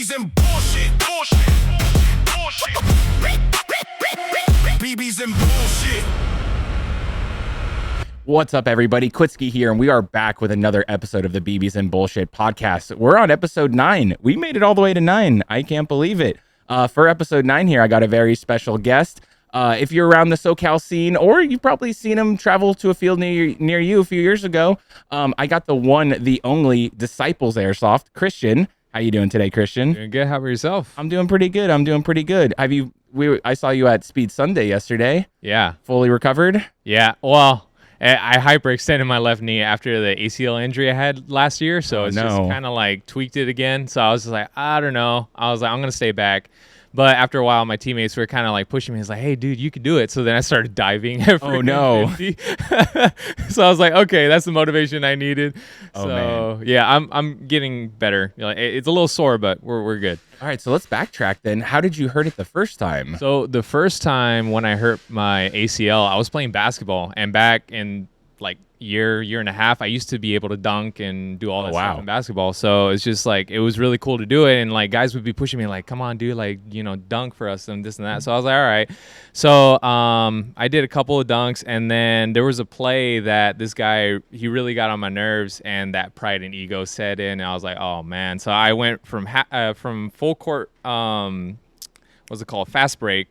BBs and bullshit. BBs and bullshit. What's up, everybody? Quittskii here, and we are back with another episode of the BBs and Bullshit podcast. We're on episode 9. We made it all the way to 9. I can't believe it. For episode 9 here, I got a very special guest. If you're around the SoCal scene, or you've probably seen him travel to a field near you a few years ago, I got the one, the only Disciples Airsoft, Christian. How you doing today, Christian? Doing good. How about yourself? I'm doing pretty good. I saw you at Speed Sunday yesterday. Yeah. Fully recovered? Yeah. Well, I hyperextended my left knee after the ACL injury I had last year, so it's just kind of like tweaked it again. So I was just like, I don't know. I was like, I'm gonna stay back. But after a while, my teammates were kind of like pushing me. He's like, hey, dude, you could do it. So then I started diving. Oh, no. So I was like, okay, that's the motivation I needed. Oh, so, man. yeah, I'm getting better. You know, it's a little sore, but we're good. All right, so let's backtrack then. How did you hurt it the first time? So the first time when I hurt my ACL, I was playing basketball. And back in like year and a half, I used to be able to dunk and do all that stuff in basketball. So it's just like, it was really cool to do it. And like guys would be pushing me like, come on, dude, like, you know, dunk for us and this and that. So I was like, all right. So I did a couple of dunks, and then there was a play that this guy, he really got on my nerves, and that pride and ego set in. And I was like, oh man. So I went from full court, what's it called? Fast break.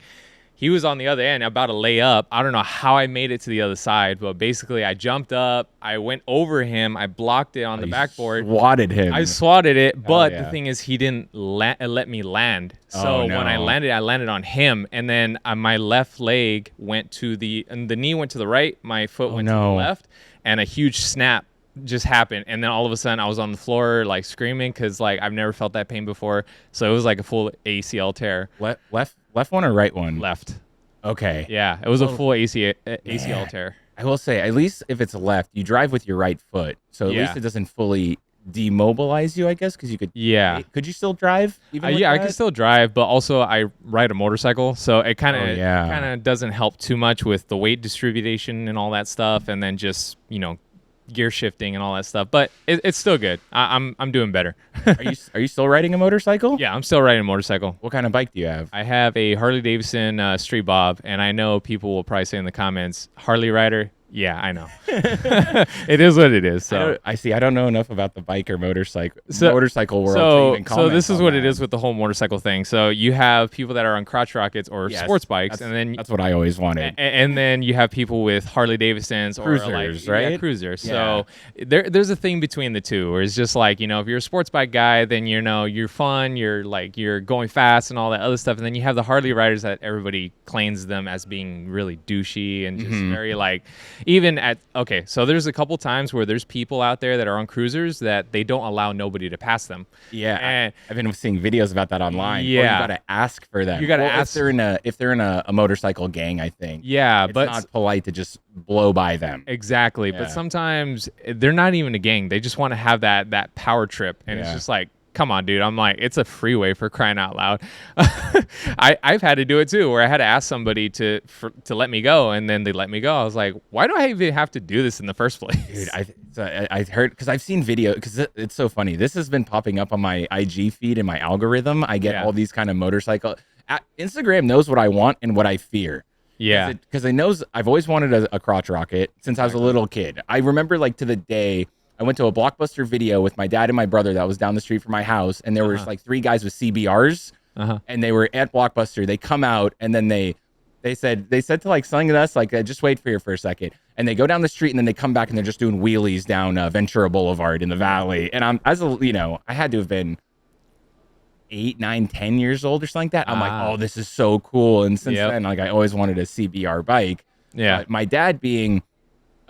He was on the other end about to lay up. I don't know how I made it to the other side, but basically I jumped up, I went over him, I blocked it on the backboard. Swatted him. I swatted it, but the thing is, he didn't let me land. So when I landed on him, and then my left leg went to the knee went to the right, my foot went to the left, and a huge snap just happened. And then all of a sudden I was on the floor like screaming, because like I've never felt that pain before. So it was like a full ACL tear. Left one or right one? Left. Okay. Yeah, it was a full ACL tear. I will say, at least if it's left, you drive with your right foot, so at least it doesn't fully demobilize you, I guess, because you could. Yeah. Could you still drive? Even with that? I could still drive, but also I ride a motorcycle, so it kind of doesn't help too much with the weight distribution and all that stuff, and then just gear shifting and all that stuff, but it's still good. I'm doing better. Are you still riding a motorcycle? Yeah, I'm still riding a motorcycle. What kind of bike do you have? I have a Harley Davidson Street Bob, and I know people will probably say in the comments, Harley rider. Yeah, I know. It is what it is. So I see. I don't know enough about the bike or motorcycle world to even comment. So this is what it is with the whole motorcycle thing. So you have people that are on crotch rockets or sports bikes, and then that's what I always wanted. And then you have people with Harley Davidsons or cruisers, like, right? Yeah, cruisers. Yeah. So there's a thing between the two, where it's just like, if you're a sports bike guy, then you're fun, you're going fast and all that other stuff, and then you have the Harley riders that everybody claims them as being really douchey and just very like. So there's a couple times where there's people out there that are on cruisers that they don't allow nobody to pass them. Yeah, and I've been seeing videos about that online. Yeah, you gotta ask for them. You gotta ask if they're in a motorcycle gang. I think. Yeah, it's but not polite to just blow by them. Exactly, but sometimes they're not even a gang. They just want to have that power trip, and it's just like, come on, dude. I'm like, it's a freeway, for crying out loud. I've had to do it too, where I had to ask somebody to let me go, and then they let me go. I was like, why do I even have to do this in the first place? Dude, I heard, because I've seen video, because it's so funny. This has been popping up on my IG feed and my algorithm. I get all these kind of motorcycle. Instagram knows what I want and what I fear. Yeah. Because it knows I've always wanted a crotch rocket since I was a little kid. I remember like to the day, I went to a Blockbuster video with my dad and my brother that was down the street from my house, and there was like 3 guys with CBRs, and they were at Blockbuster. They come out, and then they said to like something to us like, just wait for a second, and they go down the street, and then they come back and they're just doing wheelies down Ventura Boulevard in the Valley. And I had to have been 8, 9, 10 years old or something like that. I'm like, oh, this is so cool. And since then, like, I always wanted a CBR bike. Yeah. But my dad, being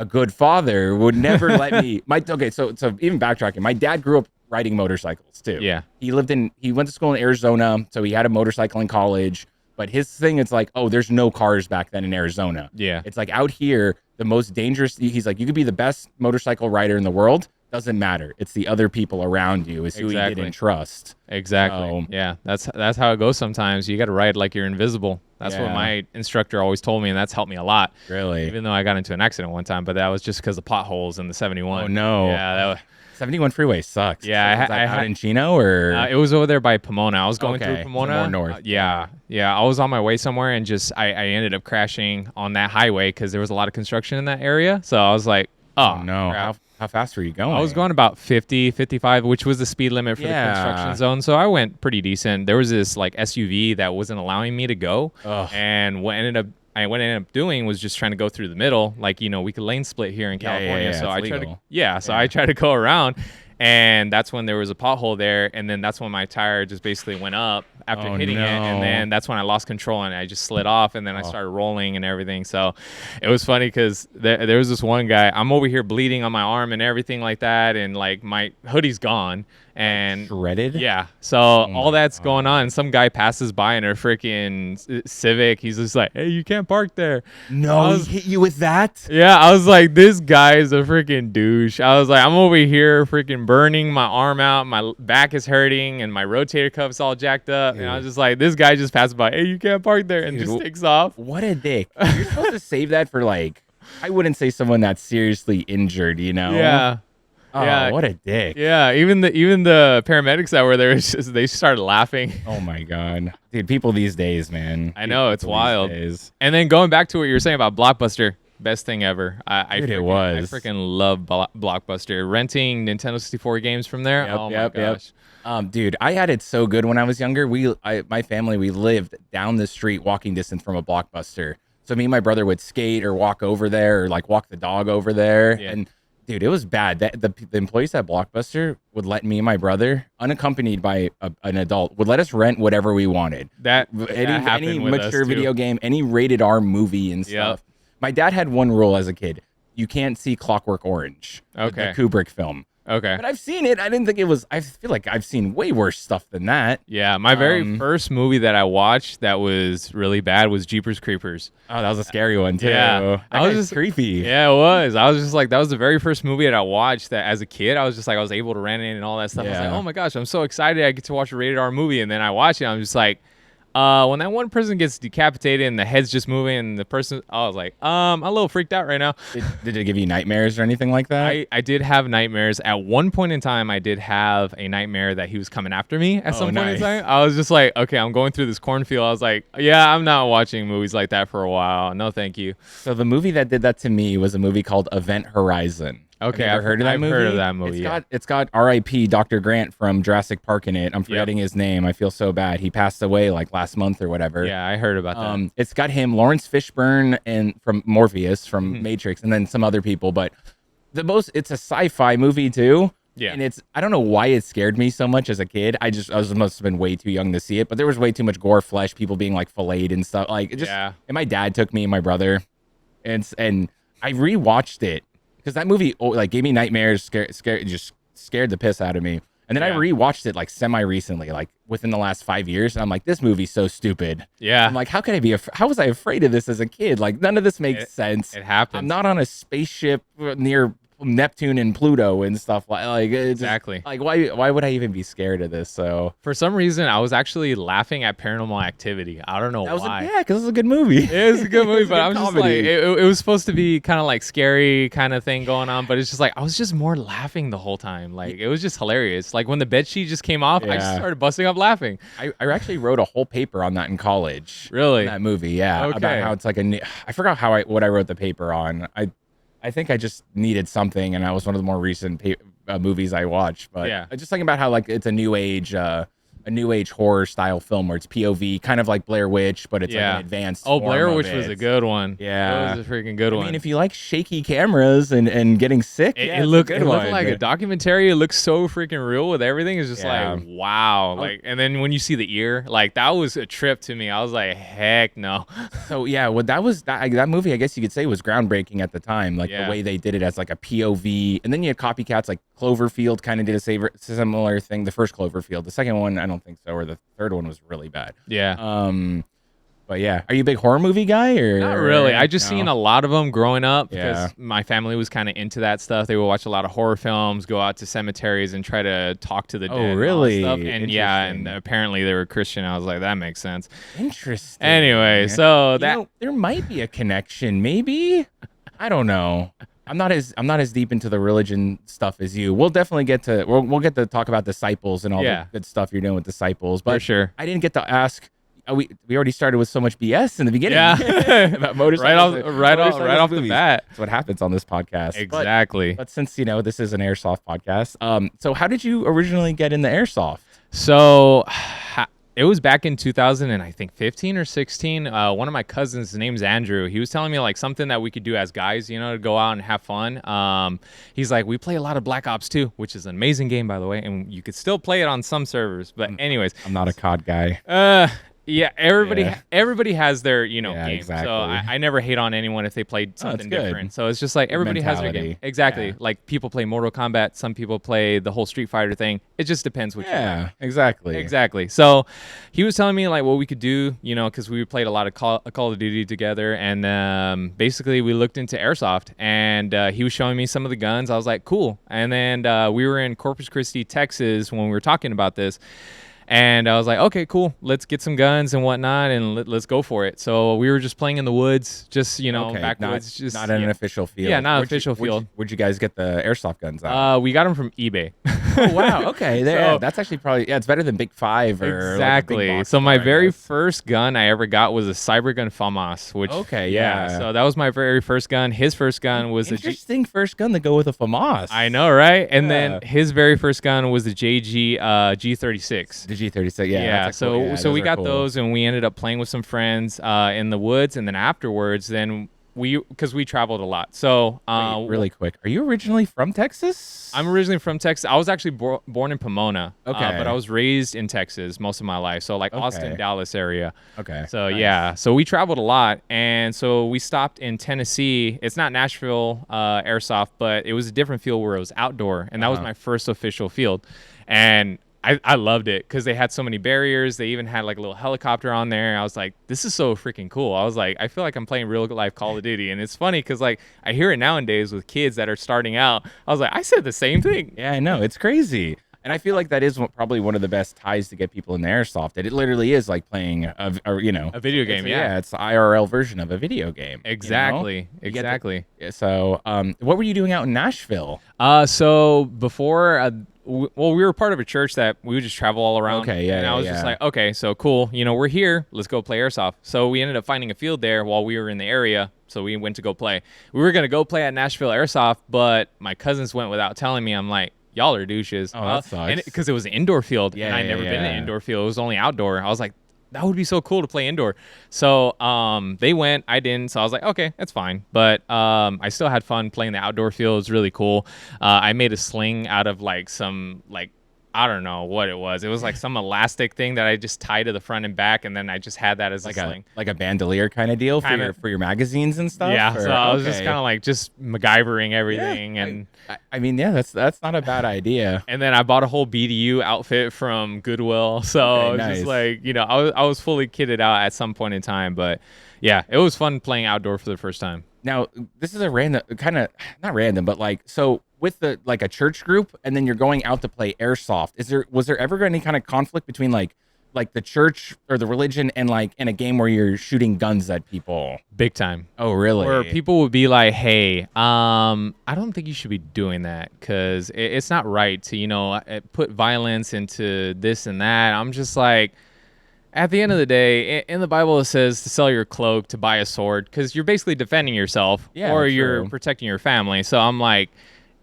a good father, would never let me. So even backtracking, my dad grew up riding motorcycles too. Yeah. He went to school in Arizona, so he had a motorcycle in college. But his thing is like, oh, there's no cars back then in Arizona. Yeah. It's like out here, the most dangerous. He's like, you could be the best motorcycle rider in the world, doesn't matter. It's the other people around you is who you didn't trust. Exactly. Yeah, that's how it goes sometimes. You got to ride like you're invisible. That's what my instructor always told me, and that's helped me a lot. Really? Even though I got into an accident one time, but that was just because of potholes in the 71. Oh, no. Yeah, that was... 71 freeway sucks. Yeah, so I had in Chino or it was over there by Pomona. I was going through so Pomona. more north. Yeah. I was on my way somewhere and just I ended up crashing on that highway because there was a lot of construction in that area. So I was like, oh no. How fast were you going? I was going about 50, 55, which was the speed limit for the construction zone. So I went pretty decent. There was this like SUV that wasn't allowing me to go. Ugh. And what I ended up doing was just trying to go through the middle. Like, we could lane split here in California. So I tried to go around, and that's when there was a pothole there. And then that's when my tire just basically went up after hitting it. And then that's when I lost control and I just slid off, and then I started rolling and everything. So it was funny because there was this one guy, I'm over here bleeding on my arm and everything like that. And like my hoodie's gone. And shredded. Yeah. So all that's going on. And some guy passes by in a freaking Civic. He's just like, hey, you can't park there. No, he hit you with that? Yeah. I was like, this guy is a freaking douche. I was like, I'm over here freaking burning my arm out. My back is hurting and my rotator cuff's all jacked up. Dude. And I was just like, this guy just passed by. Hey, you can't park there. And just takes off. What a dick. You're supposed to save that for like, I wouldn't say someone that's seriously injured, Yeah. Oh, yeah, what a dick. Yeah, even the paramedics that were there, they started laughing. Oh, my God. Dude, people these days, man. I know, it's wild. And then going back to what you were saying about Blockbuster, best thing ever. It was. I freaking love Blockbuster. Renting Nintendo 64 games from there, my gosh. Dude, I had it so good when I was younger. My family, we lived down the street, walking distance from a Blockbuster. So me and my brother would skate or walk over there or like walk the dog over there. Yeah. And dude, it was bad. The employees at Blockbuster would let me and my brother, unaccompanied by an adult, would let us rent whatever we wanted. Any mature video game, any rated R movie and stuff. Yep. My dad had one rule as a kid: you can't see Clockwork Orange, the Kubrick film. Okay. But I've seen it. I didn't think it was. I feel like I've seen way worse stuff than that. Yeah, my very first movie that I watched that was really bad was Jeepers Creepers. Oh, that was a scary one too. Yeah, that was just creepy. Yeah, it was. I was just like, that was the very first movie that I watched that as a kid. I was just like, I was able to rent it and all that stuff. Yeah. I was like, oh my gosh, I'm so excited I get to watch a rated R movie. And then I watch it, I'm just like, when that one person gets decapitated and the head's just moving and the person, I was like, I'm a little freaked out right now. Did it give you nightmares or anything like that? I did have nightmares. At one point in time, I did have a nightmare that he was coming after me at some point in time. I was just like, okay, I'm going through this cornfield. I was like, yeah, I'm not watching movies like that for a while. No, thank you. So the movie that did that to me was a movie called Event Horizon. Okay, I've heard of that movie. Heard of that movie. It's got R.I.P. Dr. Grant from Jurassic Park in it. I'm forgetting his name. I feel so bad. He passed away like last month or whatever. Yeah, I heard about that. It's got him, Lawrence Fishburne, and from Morpheus from Matrix, and then some other people. But it's a sci-fi movie too. Yeah, and I don't know why it scared me so much as a kid. I must have been way too young to see it. But there was way too much gore, flesh, people being like filleted and stuff. Like and my dad took me and my brother, and I rewatched it. Because that movie like gave me nightmares, scared the piss out of me. And then I rewatched it like semi-recently, like within the last 5 years. And I'm like, this movie's so stupid. Yeah. I'm like, how was I afraid of this as a kid? Like, none of this makes sense. It happens. I'm not on a spaceship near Neptune and Pluto and stuff like exactly. Like why would I even be scared of this? So for some reason I was actually laughing at Paranormal Activity. I don't know why. Because it's a good movie. It was a good movie, but I'm just like it was supposed to be kind of like scary kind of thing going on, but it's just like I was just more laughing the whole time. Like it was just hilarious. Like when the bedsheet just came off, I just started busting up laughing. I actually wrote a whole paper on that in college. Really? That movie, yeah. Okay. About how it's like I forgot what I wrote the paper on. I think I just needed something, and that was one of the more recent movies I watched. But just thinking about how like it's a new age horror style film where it's POV, kind of like Blair Witch, but it's like an advanced. Oh, Blair Witch was a good one. Yeah, it was a freaking good one. I mean, if you like shaky cameras and getting sick, it looked like a documentary. It looks so freaking real with everything. It's just like wow. Like, and then when you see the ear, like that was a trip to me. I was like, heck no. So yeah, that movie, I guess you could say, was groundbreaking at the time. Like the way they did it as like a POV, and then you had copycats like Cloverfield kind of did a similar thing. The first Cloverfield, the second one I don't think so, or the third one was really bad. Yeah. But yeah, are you a big horror movie guy or not really? I just no? seen a lot of them growing up because Yeah. my family was kind of into that stuff. They would watch a lot of horror films, go out to cemeteries and try to talk to the dead. Oh, really? And all that stuff. And yeah, and apparently they were Christian. I was like, that makes sense. Interesting. Anyway, so You know, there might be a connection, maybe. I don't know. I'm not as deep into the religion stuff as you. We'll definitely get to we'll get to talk about Disciples and all the good stuff you're doing with Disciples. But for sure, I didn't get to ask. We already started with so much BS in the beginning. Yeah, about motorcycles. right off the bat. That's what happens on this podcast. Exactly. But since this is an airsoft podcast, so how did you originally get into airsoft? So it was back in 2000 and I think 15 or 16. One of my cousins, his name's Andrew. He was telling me like something that we could do as guys, to go out and have fun. He's like, we play a lot of Black Ops 2, which is an amazing game, by the way, and you could still play it on some servers. But anyways, I'm not a COD guy. Yeah, everybody has their game. Exactly. So I never hate on anyone if they played something different. So it's just like everybody has their game. Exactly. Yeah. Like people play Mortal Kombat, some people play the whole Street Fighter thing. It just depends what you like. Exactly. So he was telling me like what we could do, because we played a lot of Call of Duty together, and basically we looked into airsoft, and he was showing me some of the guns. I was like, cool. And then we were in Corpus Christi, Texas when we were talking about this. And I was like, okay, cool. Let's get some guns and whatnot, and let's go for it. So we were just playing in the woods, just backwoods, not in an official field. Yeah, not official field. Where'd you guys get the airsoft guns at? We got them from eBay. Oh wow, okay, that's actually probably it's better than Big Five or exactly. Like so my very first gun I ever got was a Cybergun FAMAS, which so that was my very first gun. His first gun was interesting first gun to go with a FAMAS. I know, right? And then his very first gun was the JG G36. The G36, yeah. So we got those, and we ended up playing with some friends in the woods, and then afterwards, because we traveled a lot. So wait, really quick, are you originally from Texas? I'm originally from Texas. I was actually born in Pomona. Okay. But I was raised in Texas most of my life. So like Austin, Dallas area. Okay. So nice. So we traveled a lot, and so we stopped in Tennessee. It's not Nashville Airsoft, but it was a different field where it was outdoor, and that was my first official field. And I loved it because they had so many barriers. They even had like a little helicopter on there. I was like, this is so freaking cool. I was like, I feel like I'm playing real life Call of Duty. And it's funny because like I hear it nowadays with kids that are starting out. I was like, I said the same thing. Yeah, I know. It's crazy. And I feel like that is probably one of the best ties to get people in the airsoft. It literally is like playing a video game. It's the IRL version of a video game. Exactly. So what were you doing out in Nashville? So before we were part of a church that we would just travel all around. And I was just like, okay, so cool. We're here. Let's go play airsoft. So we ended up finding a field there while we were in the area. So we went to go play. We were going to go play at Nashville Airsoft, but my cousins went without telling me. I'm like, y'all are douches. Oh, that sucks. Because it was an indoor field, and I'd never been in an indoor field. It was only outdoor. I was like, that would be so cool to play indoor. So they went, I didn't. So I was like, okay, that's fine. But I still had fun playing the outdoor field. It was really cool. I made a sling out of like some I don't know what it was. It was like some elastic thing that I just tied to the front and back, and then I just had that as a sling. Like a bandolier kind of deal for your magazines and stuff? Yeah, so I was just kind of like just MacGyvering everything. I mean, that's not a bad idea. And then I bought a whole BDU outfit from Goodwill. So it's just like, I was fully kitted out at some point in time. But yeah, it was fun playing outdoor for the first time. Now, this is a random, kind of, not random, but like, so with the like a church group, and then you're going out to play airsoft. Was there ever any kind of conflict between like the church or the religion and like in a game where you're shooting guns at people? Big time. Oh, really? Where people would be like, hey, I don't think you should be doing that because it's not right to, put violence into this and that. I'm just like, at the end of the day, in the Bible, it says to sell your cloak, to buy a sword, because you're basically defending yourself or you're protecting your family. So I'm like,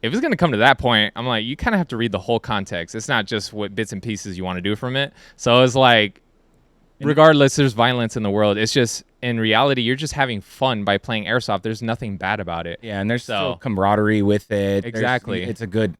if it's going to come to that point, I'm like, you kind of have to read the whole context. It's not just what bits and pieces you want to do from it. So it's like, regardless, there's violence in the world. It's just, in reality, you're just having fun by playing airsoft. There's nothing bad about it. Yeah, and there's still camaraderie with it. Exactly. It's good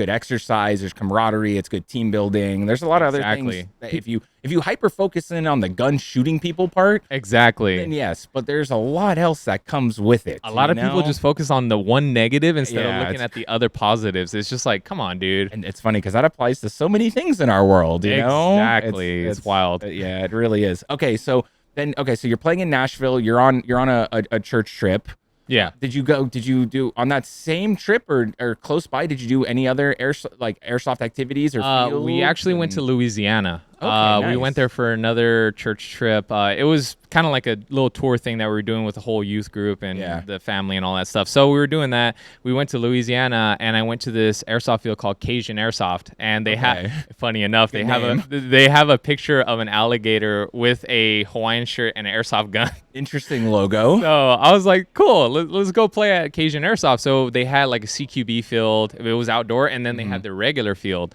exercise. There's camaraderie. It's good team building. There's a lot of other things that if you hyper focus in on the gun shooting people part, then yes, but there's a lot else that comes with it. A lot of people just focus on the one negative instead of looking at the other positives. It's just like, come on, dude. And it's funny because that applies to so many things in our world, you know? Exactly. It's wild. Yeah, it really is. Okay, so Then okay, so you're playing in Nashville. You're on a church trip. Yeah. Did you do on that same trip or close by? Did you do any other airsoft activities or We actually went to Louisiana. Okay, We nice. went there for another church trip. It was kind of like a little tour thing that we were doing with the whole youth group and the family and all that stuff. So we were doing that. We went to Louisiana, and I went to this airsoft field called Cajun Airsoft. And they have, funny enough, they have a picture of an alligator with a Hawaiian shirt and an airsoft gun. Interesting logo. So I was like, cool, let's go play at Cajun Airsoft. So they had like a CQB field. It was outdoor, and then they had the regular field,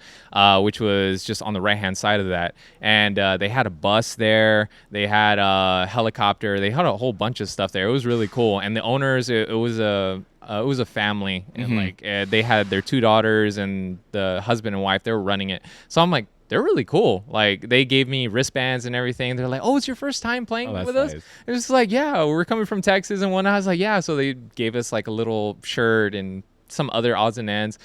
which was just on the right-hand side of that. And they had a bus there. They had a helicopter. They had a whole bunch of stuff there. It was really cool. And the owners, it was a family, and like they had their 2 daughters and the husband and wife. They were running it. So I'm like, they're really cool. Like, they gave me wristbands and everything. They're like, oh, it's your first time playing with us? It was like, yeah, we're coming from Texas and whatnot. I was like, yeah. So they gave us like a little shirt and some other odds and ends,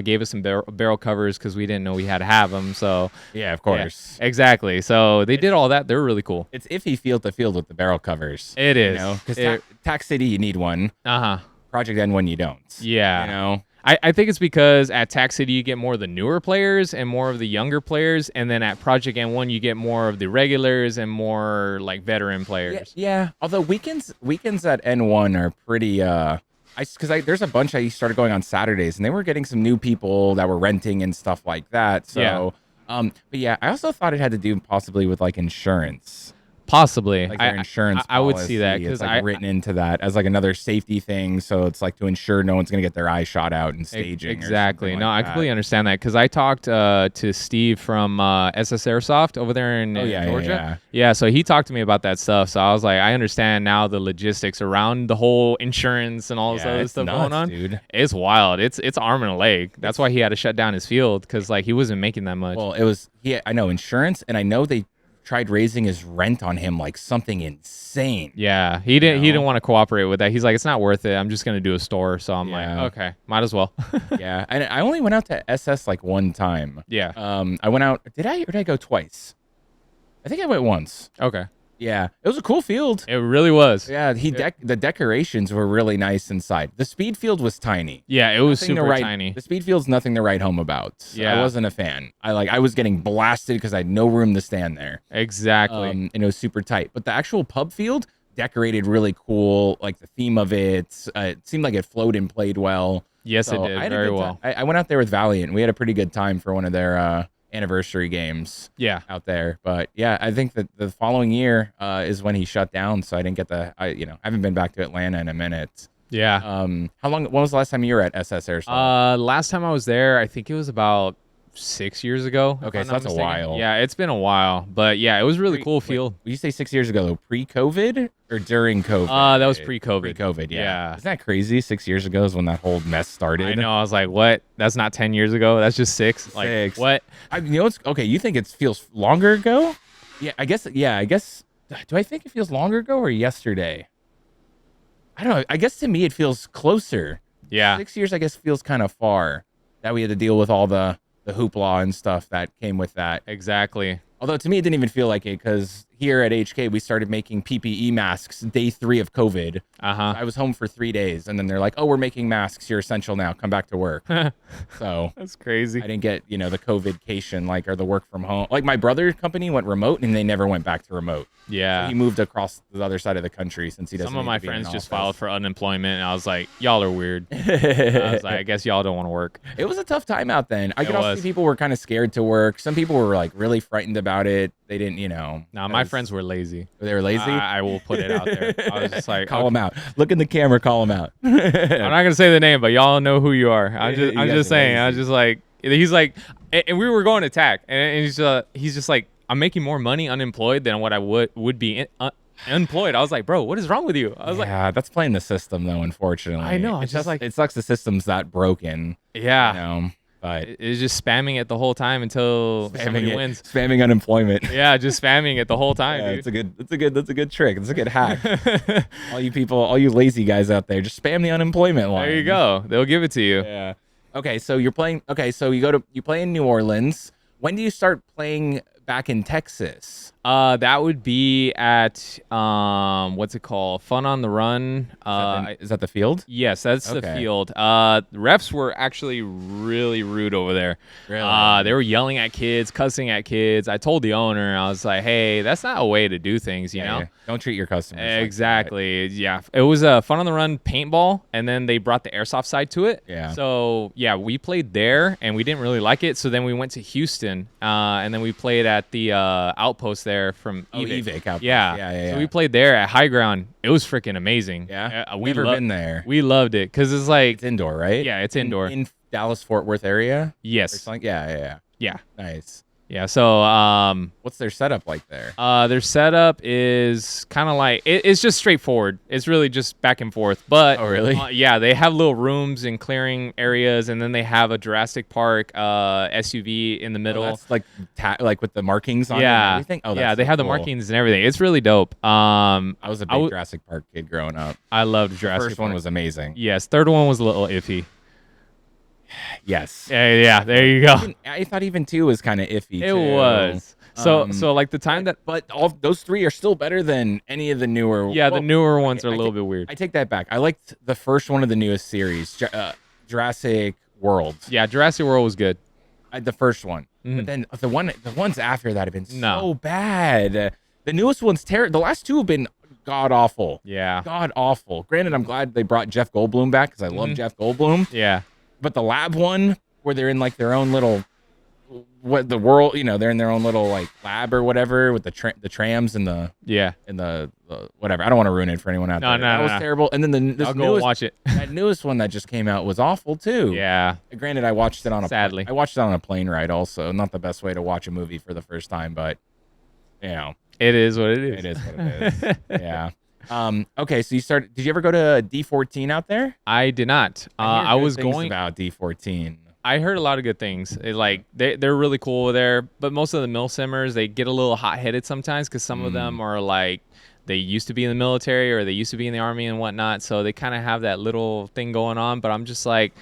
gave us some barrel covers because we didn't know we had to have them. So yeah, of course. Yeah, exactly. So they did all that. They're really cool. It's iffy field to field with the barrel covers. It is. Because Tac City, you need one. Project N1, you don't. Yeah. I think it's because at Tac City you get more of the newer players and more of the younger players, and then at Project N1 you get more of the regulars and more like veteran players. Yeah. Although weekends at N1 are pretty. There's a bunch I started going on Saturdays, and they were getting some new people that were renting and stuff like that. So, but yeah, I also thought it had to do possibly with like insurance. Possibly, like their insurance. I would see that because like written into that as like another safety thing. So it's like to ensure no one's gonna get their eye shot out in staging. Exactly. No, like I completely understand that because I talked to Steve from SS Airsoft over there in Georgia. Yeah. So he talked to me about that stuff. So I was like, I understand now the logistics around the whole insurance and all this other stuff going on. Dude. It's wild. It's arm and a leg. That's why he had to shut down his field because like he wasn't making that much. Well, I know insurance, and I know they tried raising his rent on him like something insane. Yeah, he didn't want to cooperate with that. He's like, it's not worth it. I'm just gonna do a store. So I'm like, okay, might as well. Yeah, and I only went out to SS like one time. Yeah. I went out. Did I go twice? I think I went once. Okay. Yeah, it was a cool field. It really was. Yeah, the decorations were really nice inside. The speed field was tiny. Yeah, it was super tiny. The speed field's nothing to write home about. Yeah, I wasn't a fan. I was getting blasted because I had no room to stand there. Exactly. And it was super tight. But the actual pub field decorated really cool. Like the theme of it, it seemed like it flowed and played well. Yes, it did very well. I went out there with Valiant. We had a pretty good time for one of their anniversary games out there. But yeah, I think that the following year is when he shut down, so I didn't get I haven't been back to Atlanta in a minute. When was the last time you were at SS Airsoft? Last time I was there, I think it was about 6 years ago. Okay, so that's a while. Yeah, it's been a while, but yeah, it was really cool field. Will you say 6 years ago though, pre-COVID or during COVID? That was pre-COVID. Pre-COVID, yeah. Isn't that crazy? 6 years ago is when that whole mess started. I know. I was like, what? That's not 10 years ago. That's just 6. Like, 6. What? It's okay. You think it feels longer ago? Yeah, I guess. Do I think it feels longer ago or yesterday? I don't know. I guess to me it feels closer. Yeah. 6 years, I guess, feels kind of far that we had to deal with all the hoopla and stuff that came with that. Exactly. Although to me, it didn't even feel like it because here at HK, we started making PPE masks day 3 of COVID. I was home for 3 days, and then they're like, oh, we're making masks. You're essential now. Come back to work. So that's crazy. I didn't get, the COVID-cation, or the work from home. Like my brother's company went remote, and they never went back to remote. Yeah. So he moved across the other side of the country since he doesn't. Some of my friends just filed for unemployment, and I was like, y'all are weird. I was like, I guess y'all don't want to work. It was a tough time out then. I could also see people were kind of scared to work. Some people were like really frightened about it. They didn't, No, my friends were lazy. They were lazy? I will put it out there. I was just like, call them out. Look in the camera, call them out. I'm not gonna say the name, but y'all know who you are. I'm just saying. I was just like, he's like, and we were going to TAC, and he's just like, I'm making more money unemployed than what I would be employed. I was like, bro, what is wrong with you? I was like, yeah, that's playing the system though. Unfortunately, I know. It's just like, it sucks. The system's that broken. Yeah. But it's just spamming it the whole time until somebody wins. Spamming unemployment. Yeah, just spamming it the whole time. Yeah, dude. That's a good trick. It's a good hack. All you lazy guys out there, just spam the unemployment line. There you go. They'll give it to you. Yeah. Okay, so you're playing. Okay, so you play in New Orleans. When do you start playing back in Texas? That would be at what's it called? Fun on the Run. Is that the field? Yes, that's the field. The refs were actually really rude over there. Really? They were yelling at kids, cussing at kids. I told the owner, I was like, "Hey, that's not a way to do things, you know? Yeah. Don't treat your customers Exactly. Like that. Yeah. It was a Fun on the Run paintball, and then they brought the airsoft side to it. Yeah. So yeah, we played there, and we didn't really like it. So then we went to Houston, and then we played at the outpost there from EVIC outpost. Yeah. So we played there at High Ground. It was freaking amazing. Yeah. We've never been there. We loved it because it's like it's indoor, right? Yeah, it's indoor in Dallas Fort Worth area. Yes. Yeah. Nice. Yeah, so what's their setup like there? Their setup is kind of like it's just straightforward. It's really just back and forth. But oh, really? Yeah, they have little rooms and clearing areas, and then they have a Jurassic Park SUV in the middle. Oh, that's like with the markings on it and everything. Oh, that's they have cool. the markings and everything. It's really dope. I was a big Jurassic Park kid growing up. I loved Jurassic Park. The first one was amazing. Yes, third one was a little iffy. Yes. Yeah, there you go. I thought even 2 was kind of iffy. It was. So like the time but all those 3 are still better than any of the newer. Yeah, the newer ones are a little bit weird. I take that back. I liked the first one of the newest series, Jurassic World. Yeah, Jurassic World was good. The first one, but then the ones after that have been so bad. The newest one's terrible. The last 2 have been god awful. Yeah, god awful. Granted, I'm glad they brought Jeff Goldblum back because I love Jeff Goldblum. Yeah. But the lab one, where they're in like their own little, they're in their own little like lab or whatever with the trams and the whatever. I don't want to ruin it for anyone out there. That was terrible. And then I'll go watch it. That newest one that just came out was awful too. Yeah. Granted, I watched it on Sadly. I watched it on a plane ride also. Not the best way to watch a movie for the first time, but you know, it is what it is. It is what it is. Yeah. Okay, so did you ever go to D14 out there? I did not. I was going about D14. I heard a lot of good things. They're really cool there, but most of the mill simmers, they get a little hot-headed sometimes because some of them are like they used to be in the military or they used to be in the army and whatnot, so they kind of have that little thing going on. But I'm just like,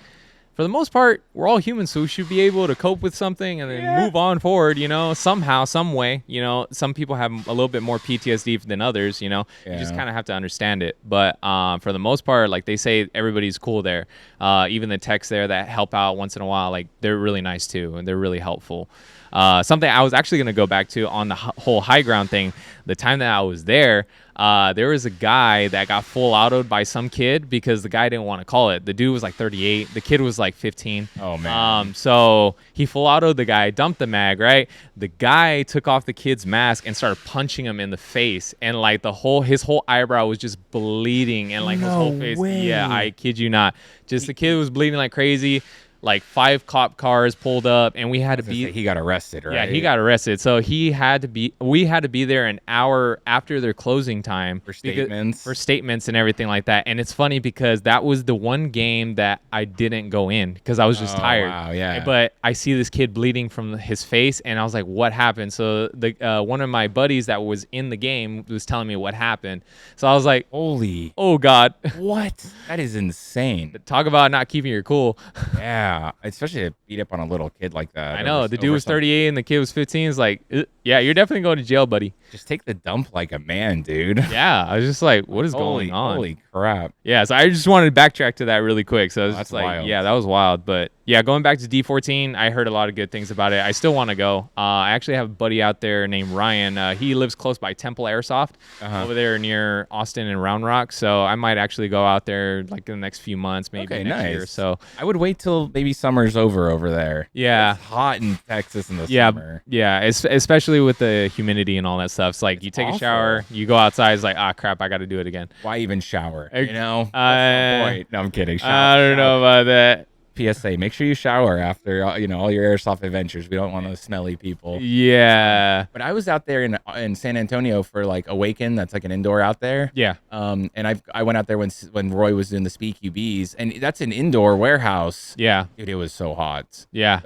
for the most part, we're all humans, so we should be able to cope with something and then move on forward, somehow, some way. Some people have a little bit more PTSD than others, you just kind of have to understand it. But for the most part, like they say, everybody's cool there. Even the techs there that help out once in a while, like they're really nice too, and they're really helpful. Something I was actually going to go back to on the whole high ground thing, the time that I was there was a guy that got full autoed by some kid because the guy didn't want to call it. The dude was like 38. The kid was like 15. Oh, man. So he full autoed the guy, dumped the mag, right? The guy took off the kid's mask and started punching him in the face. And like his whole eyebrow was just bleeding and like his whole face. Way. Yeah, I kid you not. Just the kid was bleeding like crazy. Like 5 cop cars pulled up, and we had to be. He got arrested, right? Yeah, he got arrested. So we had to be there an hour after their closing time for statements and everything like that. And it's funny because that was the one game that I didn't go in because I was just tired. Wow, yeah. But I see this kid bleeding from his face, and I was like, "What happened?" So the one of my buddies that was in the game was telling me what happened. So I was like, "Holy, oh God, what? That is insane." Talk about not keeping your cool. Yeah. Especially to beat up on a little kid like that. I know. The dude was 38 and the kid was 15. It's like, yeah, you're definitely going to jail, buddy. Just take the dump like a man, dude. Yeah. I was just like, what is going on? Holy crap. Yeah. So I just wanted to backtrack to that really quick. So it's just like, wild. Yeah, that was wild. But yeah, going back to D14, I heard a lot of good things about it. I still want to go. I actually have a buddy out there named Ryan. He lives close by Temple Airsoft over there near Austin and Round Rock. So I might actually go out there like in the next few months, maybe next year. So I would wait till maybe summer's over there. Yeah. It's hot in Texas in the summer. Yeah. Especially with the humidity and all that stuff. It's like you take a shower, you go outside, it's like, crap, I got to do it again. Why even shower? You know? No, I'm kidding. I don't know about that. PSA, make sure you shower after all your airsoft adventures. We don't want those smelly people. Yeah. But I was out there in San Antonio for like Awaken. That's like an indoor out there. Yeah. And I went out there when Roy was doing the SpeedQBs, and that's an indoor warehouse. Yeah. Dude, it was so hot. Yeah.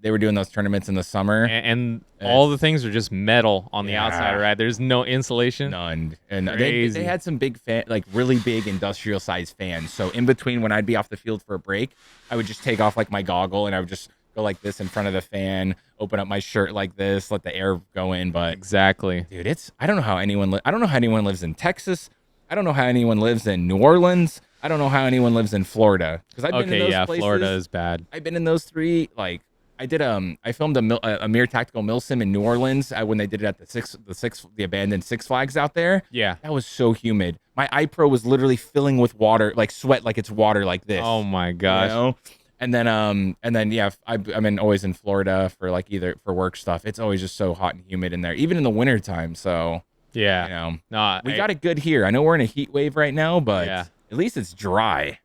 They were doing those tournaments in the summer. And all the things are just metal on the outside, right? There's no insulation. None. And they had some big really big industrial sized fans. So in between when I'd be off the field for a break, I would just take off like my goggle and I would just go like this in front of the fan, open up my shirt like this, let the air go in. But exactly, dude, I don't know how I don't know how anyone lives in Texas. I don't know how anyone lives in New Orleans. I don't know how anyone lives in Florida, because I've been in those places. Florida is bad. I've been in those three. Like I did, I filmed a mere tactical milsim in New Orleans when they did it at the abandoned Six Flags out there. Yeah, that was so humid. My iPro was literally filling with water, like sweat, like it's water, like this. Oh my gosh. You know? And then yeah, I'm always in Florida for like either for work stuff. It's always just so hot and humid in there, even in the wintertime. So yeah, you know, no, we got it good here. I know we're in a heat wave right now, but at least it's dry.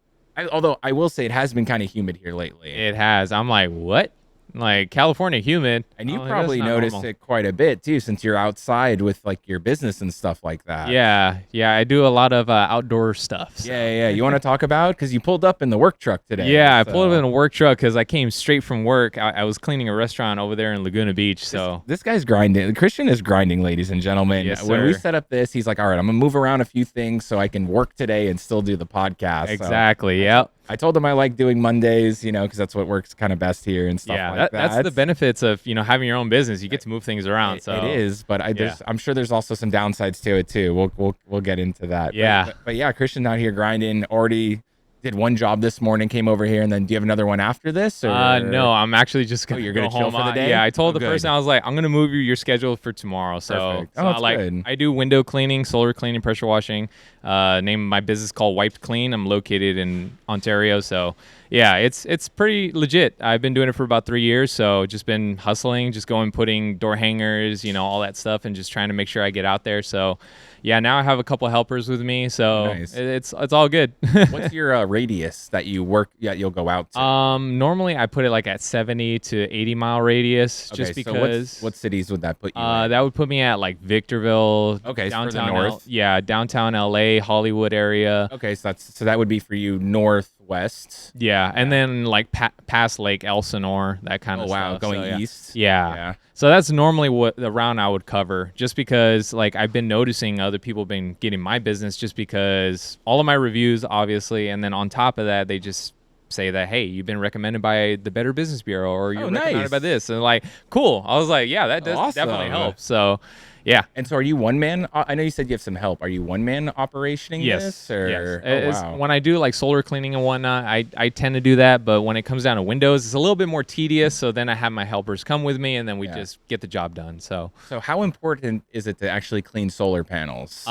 Although I will say it has been kind of humid here lately. It has. I'm like, what? Like California humid, and you probably noticed it quite a bit too, since you're outside with like your business and stuff like that. Yeah, I do a lot of outdoor stuff. So. Yeah. You want to talk about, because you pulled up in the work truck today? Yeah, I pulled up in a work truck because I came straight from work. I was cleaning a restaurant over there in Laguna Beach. So this guy's grinding. Christian is grinding, ladies and gentlemen. Yes, when sir. we set up this, he's like, "All right, I'm gonna move around a few things so I can work today and still do the podcast." Exactly. So, yep. I told him I like doing Mondays, because that's what works kind of best here and stuff like that. That's the benefits of having your own business. You get to move things around. It is, but I'm sure there's also some downsides to it too. We'll get into that. Yeah, but yeah, Christian's out here grinding. Already did one job this morning, came over here, and then do you have another one after this? Or? No, I'm actually just gonna you're go gonna chill home for the day. Yeah, I told the person, I was like, I'm gonna move your schedule for tomorrow. So, that's good. I do window cleaning, solar cleaning, pressure washing. Name of my business called Wiped Clean. I'm located in Ontario, so yeah, it's pretty legit. I've been doing it for about 3 years, so just been hustling, just going putting door hangers, all that stuff, and just trying to make sure I get out there. So yeah, now I have a couple helpers with me, so nice. it's all good. What's your radius that you work? Yeah, you'll go out to. Normally I put it like at 70 to 80 mile radius, just because. So what cities would that put you? That would put me at like Victorville. Okay, downtown north. Downtown LA, Hollywood area. Okay, so that would be for you northwest. Yeah, and then like past Lake Elsinore, that kind of stuff. Wow, going so, east. Yeah. So that's normally what the round I would cover, just because like I've been noticing other people have been getting my business just because all of my reviews, obviously, and then on top of that, they just say that, hey, you've been recommended by the Better Business Bureau, or you're recommended by this, and like, cool. I was like, yeah, that does definitely help. So yeah. And so are you one man? I know you said you have some help. Are you one man operationing this? Or? Yes. Oh, wow. When I do like solar cleaning and whatnot, I tend to do that. But when it comes down to windows, it's a little bit more tedious. So then I have my helpers come with me, and then we just get the job done. So how important is it to actually clean solar panels?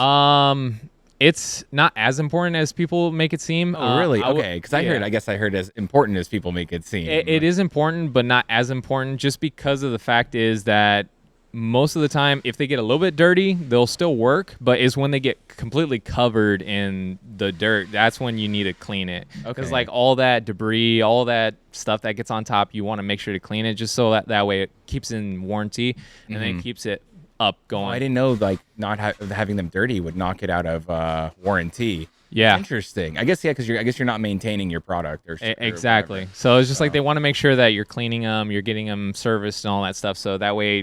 It's not as important as people make it seem. Oh, really? Okay. Because I guess I heard as important as people make it seem. It is important, but not as important, just because of the fact is that most of the time, if they get a little bit dirty, they'll still work, but it's when they get completely covered in the dirt, that's when you need to clean it. Because like all that debris, all that stuff that gets on top, you want to make sure to clean it, just so that way it keeps in warranty, and then it keeps it up going. I didn't know like not having them dirty would knock it out of warranty. Yeah. Interesting. I guess because you're not maintaining your product or exactly. Whatever. So it's just like they want to make sure that you're cleaning them, you're getting them serviced and all that stuff. So that way,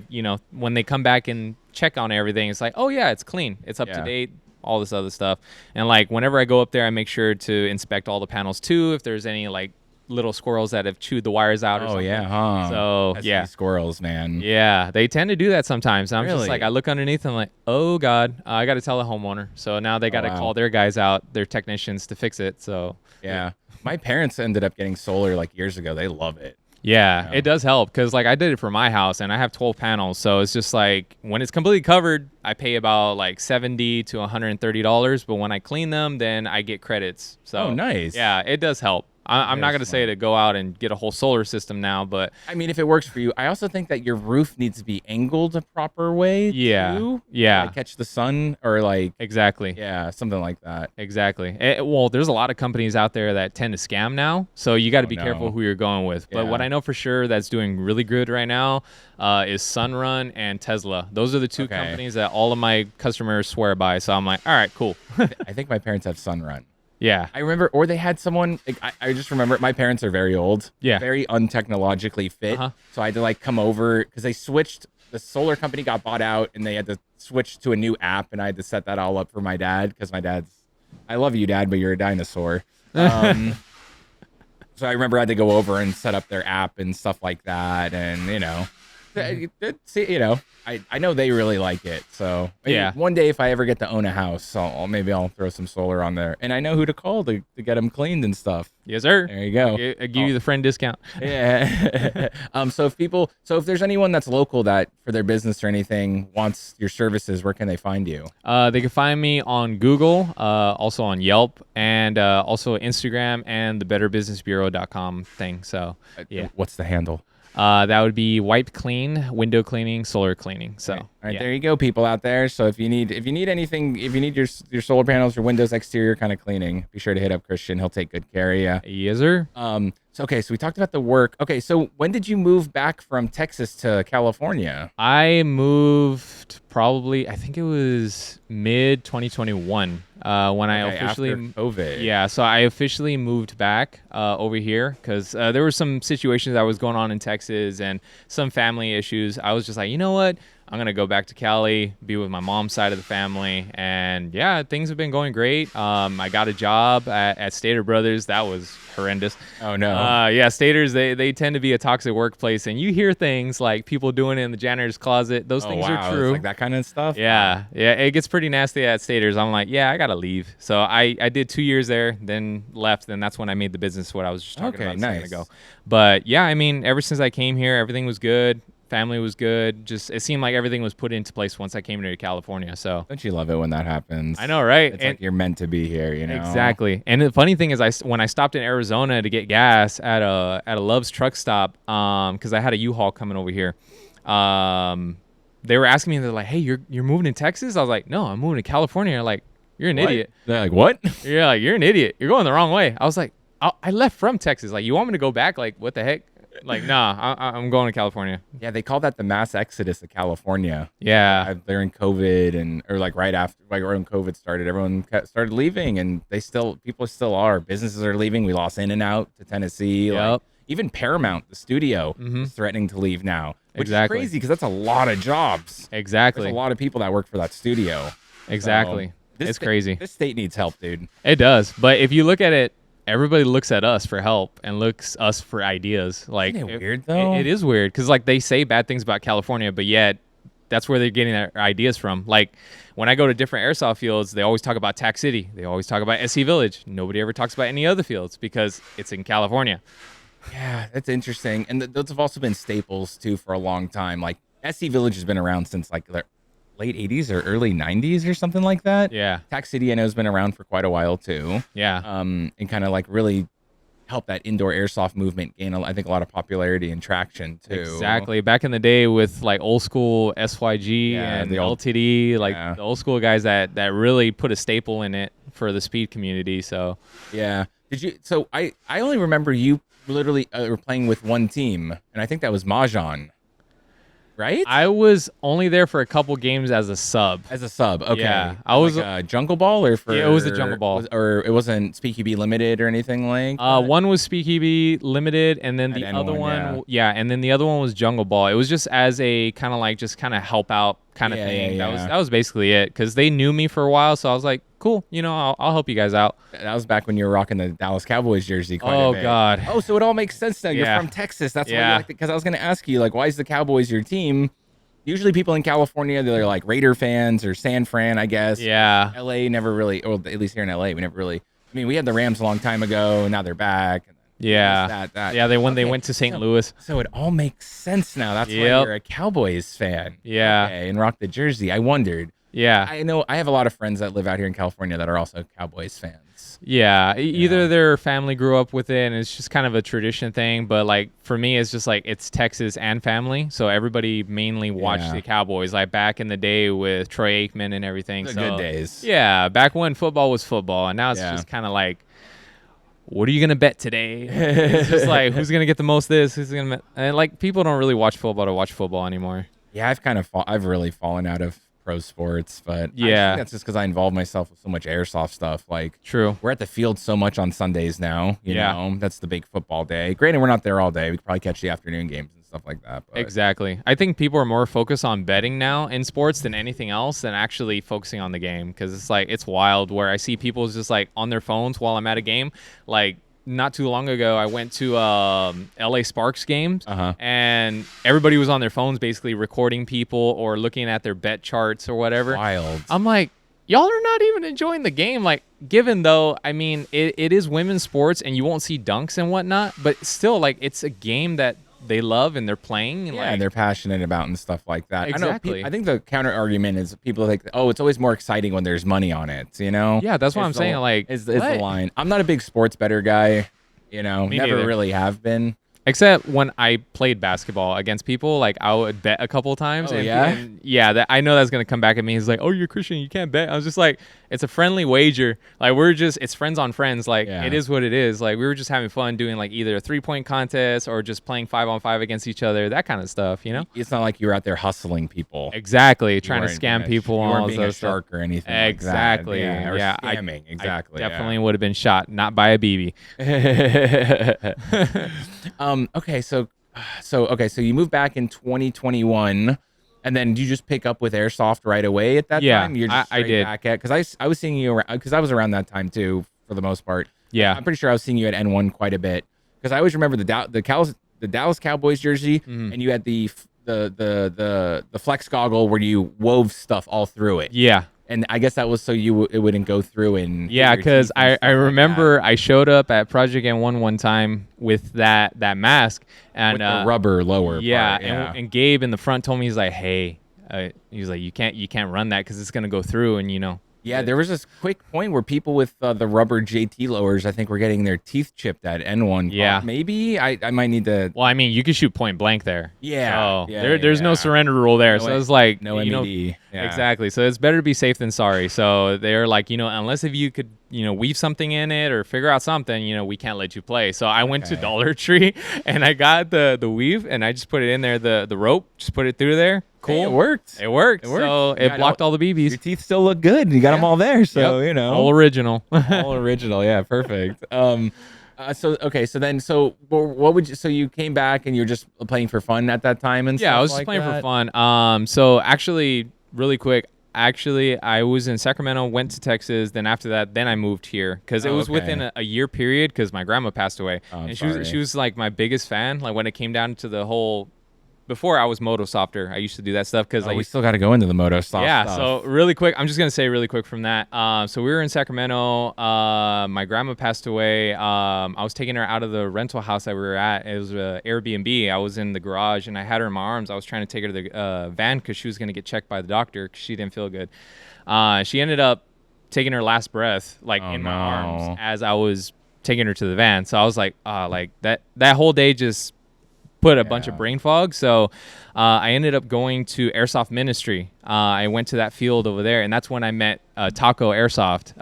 when they come back and check on everything, it's like, oh yeah, it's clean, it's up to date, all this other stuff. And like whenever I go up there, I make sure to inspect all the panels too, if there's any like little squirrels that have chewed the wires out or something. Yeah, huh? So That's squirrels, man. Yeah, they tend to do that sometimes. I'm just like, I look underneath and I'm like, oh god, I got to tell the homeowner. So now they got to call their guys out, their technicians, to fix it. So yeah. My parents ended up getting solar like years ago. They love it. Yeah, it does help, because like I did it for my house and I have 12 panels, so it's just like when it's completely covered, I pay about like $70 to $130, but when I clean them, then I get credits. So nice. Yeah, it does help. I'm not going to say to go out and get a whole solar system now, but I mean, if it works for you. I also think that your roof needs to be angled a proper way. Too, like catch the sun, or like exactly. Yeah, something like that. Exactly. Well, there's a lot of companies out there that tend to scam now, so you got to be careful who you're going with. But what I know for sure that's doing really good right now is Sunrun and Tesla. Those are the two companies that all of my customers swear by. So I'm like, all right, cool. I think my parents have Sunrun. Yeah. I remember, or they had someone, like, I just remember, my parents are very old. Yeah. Very untechnologically fit. So I had to like come over, because they switched, the solar company got bought out, and they had to switch to a new app, and I had to set that all up for my dad, because my dad's, I love you, Dad, but you're a dinosaur. So I remember I had to go over and set up their app and stuff like that, and I know they really like it. So maybe one day if I ever get to own a house, maybe I'll throw some solar on there, and I know who to call to get them cleaned and stuff. Yes, sir. There you go. I give you the friend discount. Yeah. So if there's anyone that's local that for their business or anything wants your services, where can they find you? They can find me on Google, also on Yelp, and also Instagram and the betterbusinessbureau.com thing. So yeah. What's the handle? That would be wipe clean, window cleaning, solar cleaning. So all right, there you go, people out there. So if you need anything, if you need your solar panels, your windows, exterior kind of cleaning, be sure to hit up Christian. He'll take good care of you. Yes, sir. So we talked about the work. Okay, so when did you move back from Texas to California? I moved probably, I think it was mid 2021. When I officially after COVID. Yeah, so I officially moved back over here because there were some situations that was going on in Texas and some family issues. I was just like, you know what? I'm going to go back to Cali, be with my mom's side of the family. And yeah, things have been going great. I got a job at Stater Brothers. That was horrendous. Oh, no. Yeah, Staters, they tend to be a toxic workplace. And you hear things like people doing it in the janitor's closet. Those things are true. It's like that kind of stuff? Yeah. Yeah, it gets pretty nasty at Staters. I'm like, yeah, I got to leave. So I did 2 years there, then left. Then that's when I made the business what I was just talking about a second ago. But yeah, I mean, ever since I came here, everything was good. Family was good. Just it seemed like everything was put into place once I came to California. So don't you love it when that happens? I know, right? It's like you're meant to be here, you know. Exactly. And the funny thing is, when I stopped in Arizona to get gas at a Love's truck stop, because I had a U-Haul coming over here, they were asking me, they're like, "Hey, you're moving to Texas?" I was like, "No, I'm moving to California." They're like, "You're an idiot." They're like, "What?" Yeah, like, "You're an idiot. You're going the wrong way." I was like, I left from Texas. Like, you want me to go back? Like, what the heck? Like, nah, I'm going to California. Yeah, they call that the mass exodus of California. Yeah. During COVID or like right after, like when COVID started, everyone started leaving, and people still are. Businesses are leaving. We lost In-N-Out to Tennessee. Yep. Like, even Paramount, the studio, is threatening to leave now, which is crazy because that's a lot of jobs. Exactly. There's a lot of people that work for that studio. Exactly. So, it's crazy. This state needs help, dude. It does. But if you look at it, everybody looks at us for help and looks us for ideas. Like, isn't it weird though? It is weird because like they say bad things about California, but yet that's where they're getting their ideas from. Like when I go to different airsoft fields, they always talk about Tac City. They always talk about SC Village. Nobody ever talks about any other fields because it's in California. Yeah, that's interesting. And those have also been staples too for a long time. Like SC Village has been around since like the late 80s or early 90s or something like that. Yeah. Tac City I know has been around for quite a while too. Yeah. And kind of like really help that indoor airsoft movement gain, I think, a lot of popularity and traction too. Exactly. Back in the day with like old school SYG and the LTD, like the old school guys that really put a staple in it for the speed community. So yeah. So I only remember you literally were playing with one team, and I think that was Mahjong. Right? I was only there for a couple games as a sub. Okay. Yeah, I was like Jungle Ball, or yeah, it was a Jungle Ball, or it wasn't SpeedQB Limited or anything like. One was SpeedQB Limited, and then the other one, and then the other one was Jungle Ball. It was just as a kind of like just kind of help out kind of thing. That was basically it because they knew me for a while, so I was like, cool, I'll help you guys out. That was back when you were rocking the Dallas Cowboys jersey quite a bit. Oh God. Oh, so it all makes sense now. You're from Texas. That's why. Because I was going to ask you, like, why is the Cowboys your team? Usually people in California, they're like Raider fans or San Fran, I guess. Yeah. LA never really, or at least here in LA, we never really. I mean, we had the Rams a long time ago, and now they're back. Yeah. Yeah, they went to St. Louis. So it all makes sense now. That's why you're a Cowboys fan. Yeah. Okay, and rock the jersey. I wondered. Yeah. I know I have a lot of friends that live out here in California that are also Cowboys fans. Yeah. Either their family grew up with it and it's just kind of a tradition thing. But like for me, it's just like it's Texas and family. So everybody mainly watched the Cowboys like back in the day with Troy Aikman and everything. The good days. Yeah. Back when football was football. And now it's just kind of like, what are you going to bet today? It's just like, who's going to get the most this? Who's going to, and like people don't really watch football to watch football anymore. Yeah. I've really fallen out of pro sports, but I think that's just because I involve myself with so much airsoft stuff. Like, true, we're at the field so much on Sundays now. You know, that's the big football day. Granted, we're not there all day. We could probably catch the afternoon games and stuff like that. But. Exactly. I think people are more focused on betting now in sports than anything else, than actually focusing on the game. Because it's like it's wild where I see people just like on their phones while I'm at a game, like not too long ago, I went to LA Sparks games, and everybody was on their phones basically recording people or looking at their bet charts or whatever. Wild. I'm like, y'all are not even enjoying the game. Like, given though, I mean, it is women's sports and you won't see dunks and whatnot, but still, like, it's a game that they love and they're playing. And and they're passionate about and stuff like that. Exactly. I think the counter argument is people think, oh, it's always more exciting when there's money on it, you know? Yeah, that's what I'm saying. Like, is the line. I'm not a big sports bettor guy, you know, never really have been. Except when I played basketball against people, like I would bet a couple times. Oh, and that I know that's gonna come back at me. He's like, "Oh, you're Christian, you can't bet." I was just like, "It's a friendly wager. Like it's friends on friends. Like it is what it is. Like we were just having fun doing like either a 3-point contest or just playing 5-on-5 against each other, that kind of stuff. You know? It's not like you were out there hustling people. Exactly, trying to scam people. You all weren't being a those shark or anything. Exactly. Like that. Yeah, scamming. Exactly. I definitely would have been shot, not by a BB. Okay, so you moved back in 2021, and then did you just pick up with Airsoft right away at that time? You're just I did. Back at, because I was seeing you around, because I was around that time too for the most part. Yeah, I'm pretty sure I was seeing you at N1 quite a bit because I always remember the Dallas Cowboys jersey, and you had the flex goggle where you wove stuff all through it. Yeah. And I guess that was so it wouldn't go through and because I remember I showed up at Project N1 one time with that mask and with the rubber lower part, and Gabe in the front told me, he's like, hey, he's like, you can't run that because it's gonna go through, and you know. Yeah, there was this quick point where people with the rubber JT lowers, I think, were getting their teeth chipped at N1. Yeah. Maybe I might need to. Well, I mean, you can shoot point blank there. Yeah. So there's no surrender rule there. So it's like, no MED. Exactly. So it's better to be safe than sorry. So they're like, unless if you could, weave something in it or figure out something, we can't let you play. So I went to Dollar Tree and I got the weave and I just put it in there, the rope, just put it through there. Cool. Hey, it worked. So it blocked all the BBs. Your teeth still look good. You got them all there. So, all original. All original. Yeah, perfect. So what would you? So you came back and you're just playing for fun at that time and stuff I was like just playing that? for fun. So actually, really quick. I was in Sacramento, went to Texas. Then after that, I moved here because it was within a year period because my grandma passed away, and she was like my biggest fan. Like when it came down to the whole. Before I was Moto Softer, I used to do that stuff because we still got to go into the Moto Soft stuff. So really quick, I'm just gonna say really quick from that. So we were in Sacramento. My grandma passed away. I was taking her out of the rental house that we were at. It was an Airbnb. I was in the garage and I had her in my arms. I was trying to take her to the van because she was gonna get checked by the doctor because she didn't feel good. She ended up taking her last breath my arms as I was taking her to the van. So I was like that whole day just put a bunch of brain fog. So I ended up going to Airsoft Ministry. I went to that field over there, and that's when I met Taco Airsoft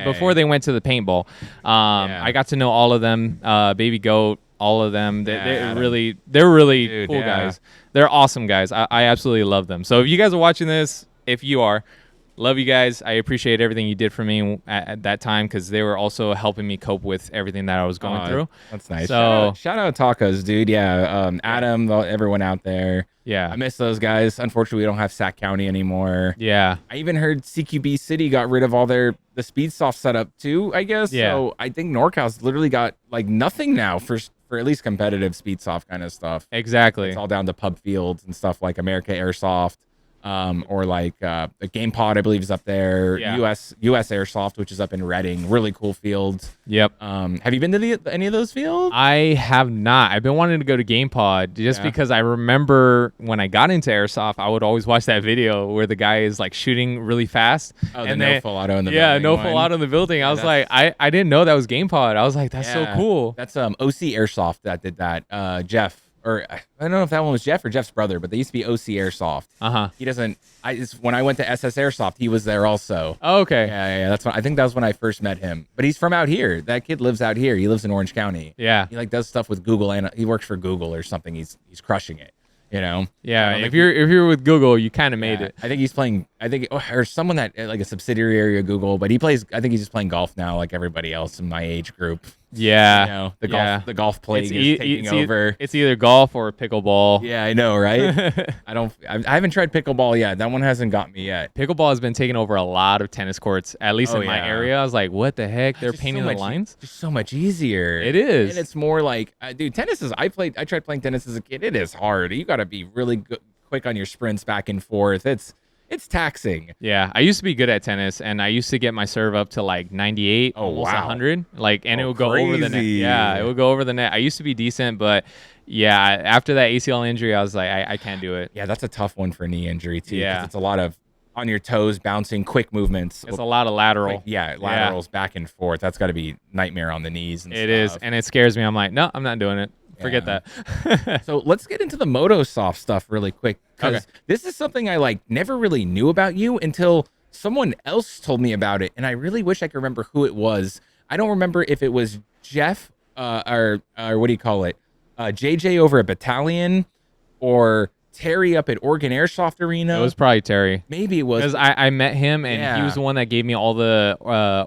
before they went to the paintball. I got to know all of them, Baby Goat, all of them. They're really cool guys. They're awesome guys. I absolutely love them. So if you guys are watching this, if you are, love you guys. I appreciate everything you did for me at that time because they were also helping me cope with everything that I was going through. That's nice. So shout out Tacos, dude. Yeah, Adam, everyone out there. Yeah, I miss those guys. Unfortunately, we don't have Sac County anymore. Yeah, I even heard CQB City got rid of all the Speedsoft setup too, I guess. Yeah. So I think NorCal's literally got like nothing now for at least competitive Speedsoft kind of stuff. Exactly. It's all down to pub fields and stuff like America Airsoft. Or like the Game Pod, I believe, is up there. Yeah. US Airsoft, which is up in Reading, really cool fields. Yep. Have you been to any of those fields? I have not. I've been wanting to go to Game Pod just because I remember when I got into Airsoft, I would always watch that video where the guy is like shooting really fast. Oh, and no full auto in the building. Yeah, no full auto in the building. I was like, I didn't know that was Game Pod. I was like, that's so cool. That's OC Airsoft that did that. Jeff. Or I don't know if that one was Jeff or Jeff's brother, but they used to be OC Airsoft. He doesn't. When I went to SS Airsoft, he was there also. Oh, okay. Yeah. That's I think that was when I first met him. But he's from out here. That kid lives out here. He lives in Orange County. Yeah. He does stuff with Google and he works for Google or something. He's crushing it. Yeah. If you're with Google, you kind of made it. I think he's playing I think, or someone that like a subsidiary of Google, but he plays. I think he's just playing golf now, like everybody else in my age group. Yeah, you know, the golf plague is taking over. It's either golf or pickleball. Yeah, I know, right? I haven't tried pickleball yet. That one hasn't got me yet. Pickleball has been taking over a lot of tennis courts, at least in my area. I was like, what the heck? They're painting the lines. Just so much easier. It is, and it's more like, dude, tennis is. I tried playing tennis as a kid. It is hard. You got to be really quick on your sprints back and forth. It's taxing. Yeah, I used to be good at tennis, and I used to get my serve up to like 98, almost 100. Like, and it would go over the net. Yeah, it would go over the net. I used to be decent, but yeah, after that ACL injury, I was like, I can't do it. Yeah, that's a tough one for knee injury too. Yeah, it's a lot of on your toes, bouncing, quick movements. It's a lot of lateral. Laterals back and forth. That's got to be nightmare on the knees. It is, and it scares me. I'm like, no, I'm not doing it. Forget that. So let's get into the Moto Soft stuff really quick, because this is something I like never really knew about you until someone else told me about it, and I really wish I could remember who it was. I don't remember if it was Jeff or what do you call it, JJ over at Battalion, or Terry up at Oregon Airsoft Arena. It was probably Terry. Maybe it was. Because I met him, and he was the one that gave me all the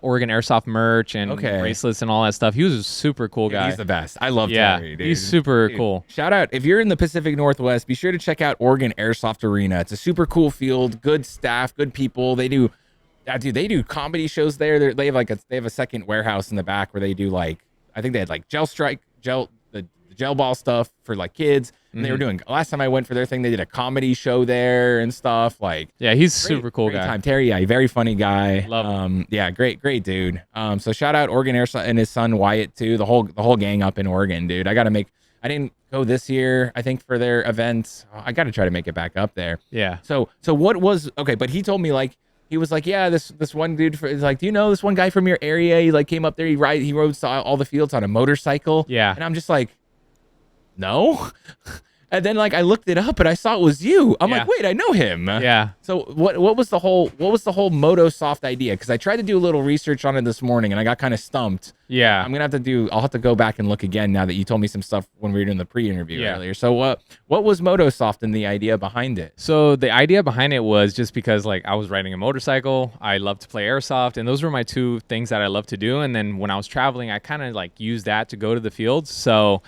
Oregon Airsoft merch and bracelets and all that stuff. He was a super cool guy. He's the best. I love Terry, dude. He's super cool. Shout out. If you're in the Pacific Northwest, be sure to check out Oregon Airsoft Arena. It's a super cool field, good staff, good people. They do comedy shows there. They have a second warehouse in the back where they do like, I think they had like the gel ball stuff for like kids. And they were doing, last time I went for their thing, they did a comedy show there and stuff. Like, yeah, he's super cool guy. Time. Terry, very funny guy. Love him. Yeah, great dude. So shout out Oregon Airsoft and his son Wyatt too. The whole gang up in Oregon, dude. I didn't go this year, I think, for their event. I got to try to make it back up there. Yeah. So what was but he told me like, he was like, yeah, this one dude is like, do you know this one guy from your area? He like came up there, he rode all the fields on a motorcycle. Yeah. And I'm just like, no. And then like I looked it up and I saw it was you. I'm like, wait, I know him. Yeah. So what was the whole Moto Soft idea? Because I tried to do a little research on it this morning and I got kind of stumped. Yeah. I'll have to go back and look again now that you told me some stuff when we were doing the pre-interview earlier. So what was Moto Soft and the idea behind it? So the idea behind it was just because like I was riding a motorcycle, I love to play airsoft, and those were my two things that I love to do. And then when I was traveling, I kind of like used that to go to the fields. So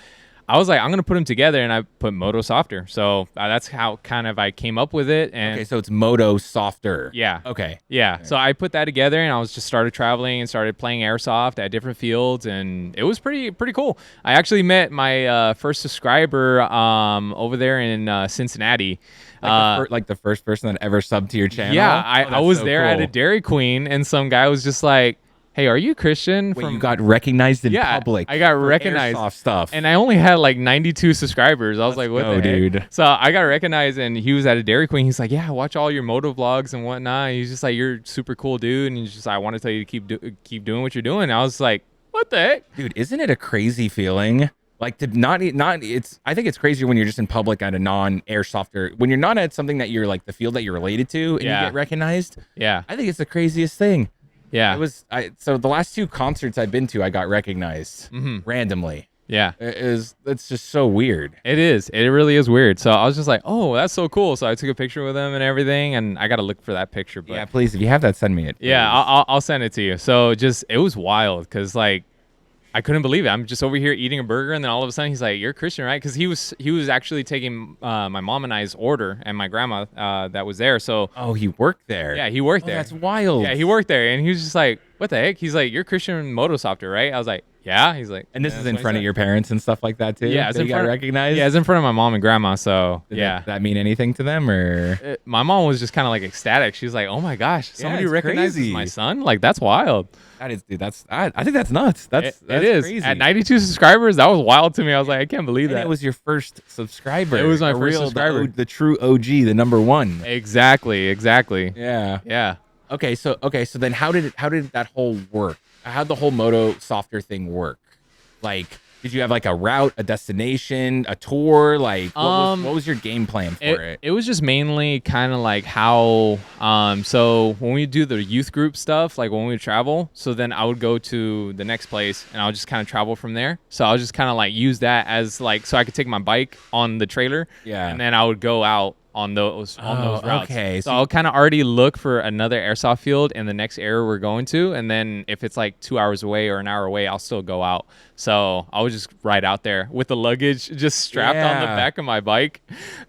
I was like, I'm going to put them together, and I put Moto Softer. So that's how kind of I came up with it. And okay, so it's Moto Softer. Yeah. Okay. Yeah. Okay. So I put that together, and I was just started traveling and started playing airsoft at different fields, and it was pretty cool. I actually met my first subscriber over there in Cincinnati. Like the first person that ever subbed to your channel? Yeah. I was so there at a Dairy Queen, and some guy was just like, hey, are you Christian? You got recognized in public. I got recognized. Airsoft stuff. And I only had like 92 subscribers. I was like, what the heck? Dude. So I got recognized, and he was at a Dairy Queen. He's like, yeah, I watch all your moto vlogs and whatnot. He's just like, you're a super cool dude. And he's just like, I want to tell you to keep doing what you're doing. And I was like, what the heck? Dude, isn't it a crazy feeling? Like to not I think it's crazier when you're just in public at a non-airsofter, when you're not at something that you're like the field that you're related to and you get recognized. Yeah. I think it's the craziest thing. Yeah. So the last two concerts I've been to, I got recognized randomly. Yeah. It's just so weird. It is. It really is weird. So I was just like, oh, that's so cool. So I took a picture with him and everything, and I got to look for that picture. But yeah, please, if you have that, send me it. Please. Yeah, I'll send it to you. So it was wild because like, I couldn't believe it. I'm just over here eating a burger, and then all of a sudden he's like, "You're a Christian, right?" Because he was actually taking my mom and I's order, and my grandma that was there. So he worked there. Yeah, he worked there. That's wild. Yeah, he worked there, and he was just like, "What the heck?" He's like, "You're Christian Moto Softer, right?" I was like, "Yeah." He's like, and this is in front of your parents and stuff like that too. Yeah, you got recognized. Yeah, it's in front of my mom and grandma. So Did that mean anything to them, or my mom was just kind of like ecstatic. She's like, "Oh my gosh, somebody recognizes my son! Like that's wild." That is, dude. I think that's nuts. That's it is. Crazy. At 92 subscribers, that was wild to me. I was like, I can't believe that. It was your first subscriber. It was my first subscriber. The true OG, the number one. Exactly. Yeah. Yeah. Okay. So then how did that whole work? How'd the whole Moto Softer thing work? Like, did you have like a route, a destination, a tour? Like, what was your game plan for it? It was just mainly kind of like how, so when we do the youth group stuff, like when we travel, so then I would go to the next place and I would just kind of travel from there. So I would just kind of like use that as like, so I could take my bike on the trailer. Yeah. And then I would go out on those routes. Okay. So I'll kind of already look for another airsoft field in the next area we're going to, and then if it's like 2 hours away or an hour away, I'll still go out. So I would just ride out there with the luggage just strapped on the back of my bike.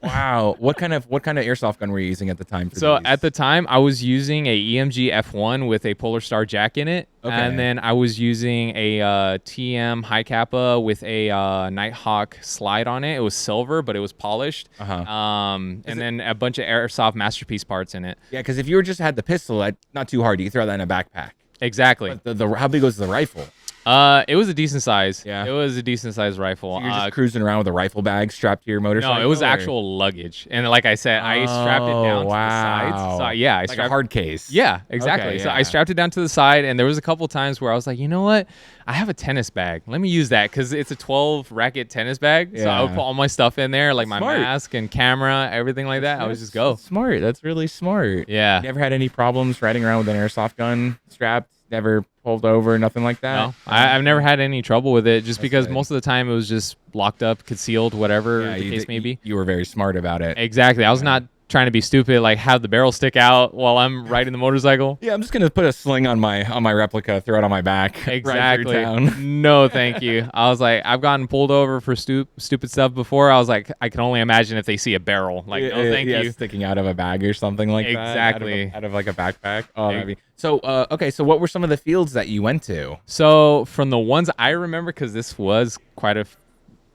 Wow. What kind of airsoft gun were you using at the time? At the time, I was using a EMG F1 with a Polar Star jack in it. Okay. And then I was using a TM High Kappa with a Nighthawk slide on it. It was silver, but it was polished. And then a bunch of airsoft masterpiece parts in it. Yeah, because if you just had the pistol, not too hard. You could throw that in a backpack. Exactly. But how big was the rifle? It was a decent size. Yeah. It was a decent size rifle. So you're just cruising around with a rifle bag strapped to your motorcycle? No, it was actual luggage. And like I said, I strapped it down to the sides. So yeah, I strapped a hard case. Yeah, exactly. Okay, yeah. So I strapped it down to the side, and there was a couple times where I was like, you know what? I have a tennis bag. Let me use that because it's a 12 racket tennis bag. Yeah. So I would put all my stuff in there, like my mask and camera, everything like that. I would just go. That's smart. That's really smart. Yeah. You never had any problems riding around with an airsoft gun strapped? Never pulled over, nothing like that? No, I've never had any trouble with it just because most of the time it was just locked up, concealed, whatever the case may be. You were very smart about it. Exactly. I was not trying to be stupid, like have the barrel stick out while I'm riding the motorcycle. Yeah, I'm just gonna put a sling on my replica, throw it on my back. Exactly. No, thank you. I was like, I've gotten pulled over for stupid stuff before. I was like, I can only imagine if they see a barrel. Like, no, thank you. Sticking out of a bag or something like that. Exactly. Out of like a backpack. Oh, maybe. So, okay. So, what were some of the fields that you went to? So, from the ones I remember, because this was quite a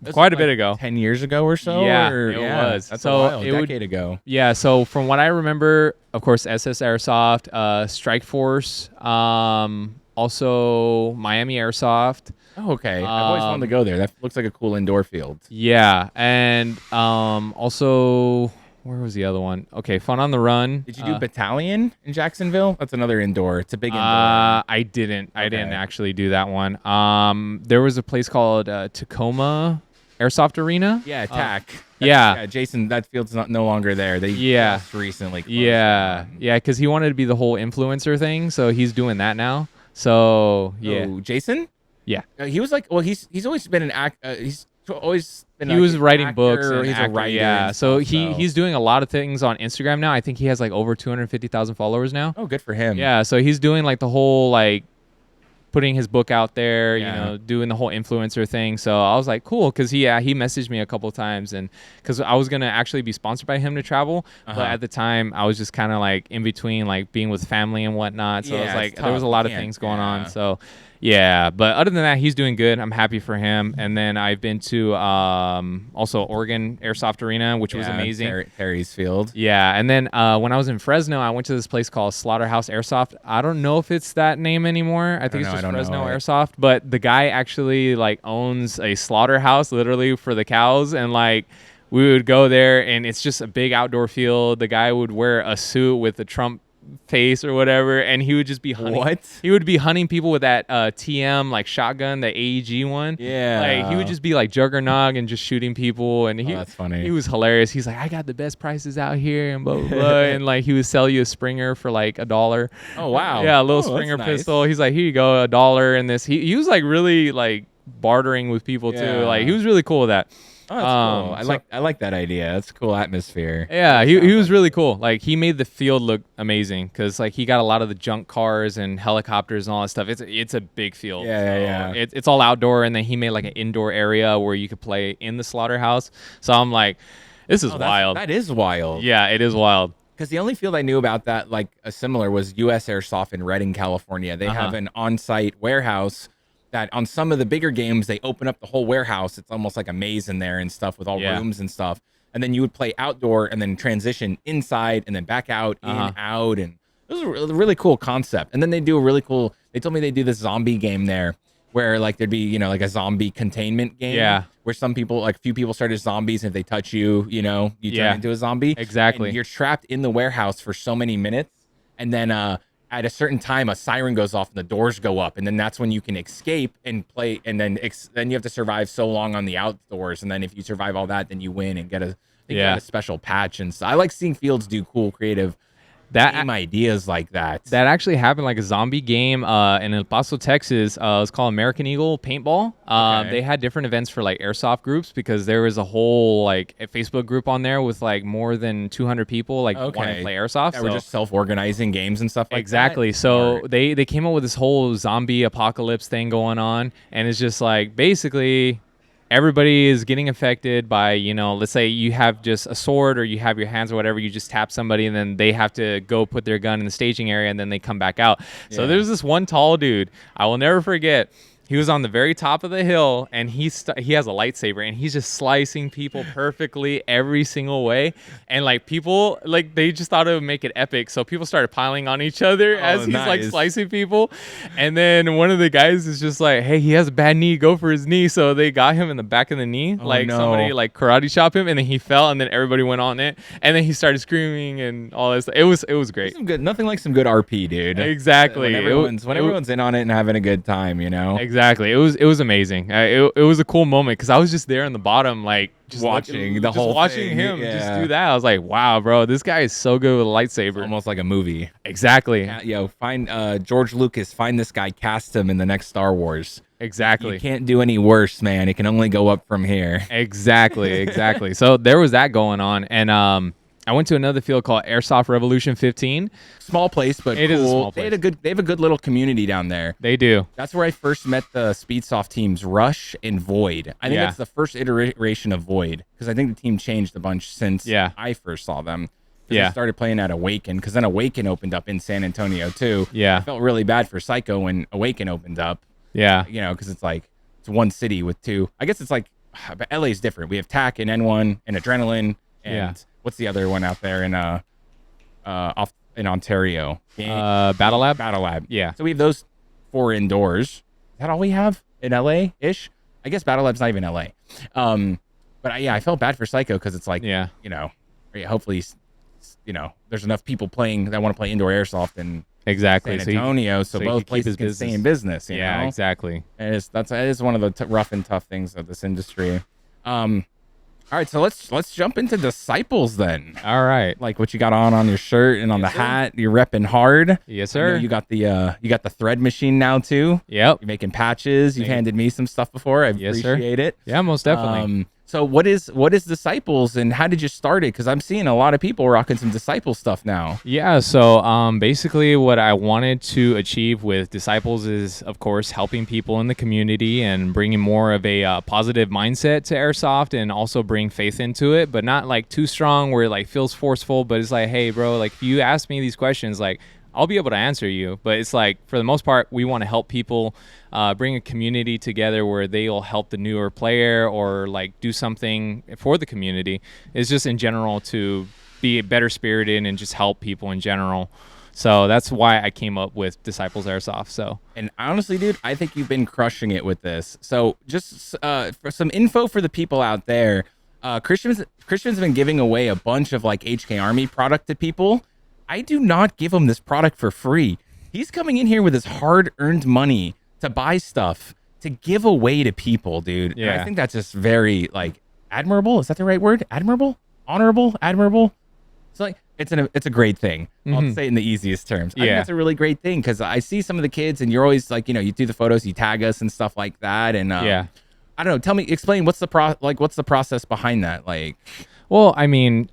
bit ago. 10 years ago or so? Yeah, it was. That's a decade ago. Yeah, so from what I remember, of course, SS Airsoft, Strike Force, also Miami Airsoft. Oh, okay. I've always wanted to go there. That looks like a cool indoor field. Yeah, and also... Where was the other one? Okay, Fun on the Run. Did you do Battalion in Jacksonville? That's another indoor. It's a big indoor. I didn't. Okay. I didn't actually do that one. There was a place called Tacoma Airsoft Arena. Yeah, TAC. Yeah, Jason, that field's no longer there. They just recently closed. Yeah, because he wanted to be the whole influencer thing, so he's doing that now. So yeah. Oh, Jason? Yeah. He was like, well, he's always been an act. He's always been. He was writing books. And he's a writer. Yeah. So he's doing a lot of things on Instagram now. I think he has like over 250,000 followers now. Oh, good for him. Yeah. So he's doing like the whole like putting his book out there, you know, doing the whole influencer thing. So I was like, cool, because he messaged me a couple of times, and because I was gonna actually be sponsored by him to travel, but at the time I was just kind of like in between, like being with family and whatnot. So I was like, there was a lot of things going on. So yeah, but other than that, he's doing good. I'm happy for him. And then I've been to also Oregon Airsoft Arena, which was amazing. Terry's Field. Yeah, and then when I was in Fresno, I went to this place called Slaughterhouse Airsoft. I don't know if it's that name anymore. I think it's just Fresno Airsoft. But the guy actually like owns a slaughterhouse literally for the cows, and like we would go there, and it's just a big outdoor field. The guy would wear a suit with the Trump face or whatever, and he would just be hunting. He would be hunting people with that TM like shotgun, the AEG one. Yeah, like he would just be like juggernog and just shooting people, and that's funny. He was hilarious. He's like, I got the best prices out here, and blah blah blah. And like he would sell you a Springer for like $1. Oh wow. Yeah, a little Springer pistol. He's like, here you go, $1. And this he was like really like bartering with people too. Like he was really cool with that. Oh, that's cool. I like that idea. That's a cool atmosphere. Yeah, he was really cool. Like he made the field look amazing because like he got a lot of the junk cars and helicopters and all that stuff. It's a big field. Yeah. It's all outdoor, and then he made like an indoor area where you could play in the slaughterhouse. So I'm like, this is wild. That is wild. Yeah, it is wild. Because the only field I knew about that like a similar was US Airsoft in Redding, California. They have an on-site warehouse that on some of the bigger games, they open up the whole warehouse. It's almost like a maze in there and stuff with all rooms and stuff. And then you would play outdoor and then transition inside and then back out, in, out. And it was a really cool concept. And then they do they told me they do this zombie game there where like there'd be, you know, like a zombie containment game. Yeah. Where some people, like few people start as zombies. And if they touch you, you know, you turn into a zombie. Exactly. And you're trapped in the warehouse for so many minutes. And then, at a certain time, a siren goes off and the doors go up, and then that's when you can escape and play. And then you have to survive so long on the outdoors, and then if you survive all that, then you win and get a special patch. And so I like seeing fields do cool, creative Same ideas like that. That actually happened, like a zombie game in El Paso, Texas. It was called American Eagle Paintball. They had different events for like airsoft groups because there was a whole like a Facebook group on there with like more than 200 people like wanting to play airsoft. Yeah, we're just self-organizing games and stuff like exactly. that. So they came up with this whole zombie apocalypse thing going on, and it's just like basically everybody is getting affected by, you know, let's say you have just a sword or you have your hands or whatever, you just tap somebody and then they have to go put their gun in the staging area and then they come back out. Yeah. So there's this one tall dude, I will never forget. He was on the very top of the hill, and he has a lightsaber, and he's just slicing people perfectly every single way. And like people, like they just thought it would make it epic, so people started piling on each other as he's like slicing people. And then one of the guys is just like, "Hey, he has a bad knee. Go for his knee." So they got him in the back of the knee, somebody like karate chop him, and then he fell, and then everybody went on it, and then he started screaming and all that stuff. It was great. Nothing like some good RP, dude. Exactly. When everyone's in on it and having a good time, you know. Exactly. It was amazing. It was a cool moment because I was just there in the bottom, like just watching him just do that. I was like, wow, bro, this guy is so good with a lightsaber. It's almost like a movie. Exactly. Find George Lucas. Find this guy. Cast him in the next Star Wars. Exactly. You can't do any worse, man. It can only go up from here. Exactly. So there was that going on, and I went to another field called Airsoft Revolution 15. Small place, but it cool. is a small place. They have a good little community down there. They do. That's where I first met the Speedsoft teams, Rush and Void. I think that's the first iteration of Void, because I think the team changed a bunch since I first saw them. I started playing at Awaken, because then Awaken opened up in San Antonio too. Yeah. I felt really bad for Psycho when Awaken opened up. Yeah. You know, because it's like it's one city with two. I guess it's like, but LA's different. We have TAC and N1 and Adrenaline and what's the other one out there in off in Ontario? Battle Lab. Battle Lab. Yeah. So we have those 4 indoors. Is that all we have in LA ish? I guess Battle Lab's not even LA. But I felt bad for Psycho because it's like, you know, hopefully, you know, there's enough people playing that want to play indoor airsoft in San Antonio, so both places can stay in business. You know? Exactly. And that is one of the rough and tough things of this industry. All right, so let's jump into Disciples then. All right, like what you got on your shirt and on the hat. You're repping hard. Yes, sir. You got the thread machine now too. Yep. You're making patches. You've handed me some stuff before. I appreciate it. Yeah, most definitely. So what is Disciples and how did you start it? Because I'm seeing a lot of people rocking some Disciples stuff now. Yeah, so basically what I wanted to achieve with Disciples is, of course, helping people in the community and bringing more of a positive mindset to airsoft, and also bring faith into it, but not like too strong where it like feels forceful, but it's like, hey, bro, like if you ask me these questions, like I'll be able to answer you. But it's like, for the most part, we want to help people, bring a community together where they'll help the newer player or like do something for the community. It's just in general to be better spirited and just help people in general. So that's why I came up with Disciples Airsoft. So, and honestly, dude, I think you've been crushing it with this. So just for some info for the people out there, Christian's been giving away a bunch of like HK Army product to people. I do not give him this product for free. He's coming in here with his hard-earned money to buy stuff to give away to people, dude. Yeah. And I think that's just very like admirable. Is that the right word? Admirable? Honorable? Admirable? It's like it's a great thing. I'll say it in the easiest terms. I think that's a really great thing because I see some of the kids and you're always like, you know, you do the photos, you tag us and stuff like that. And I don't know. Explain what's the process behind that? Like, well, I mean,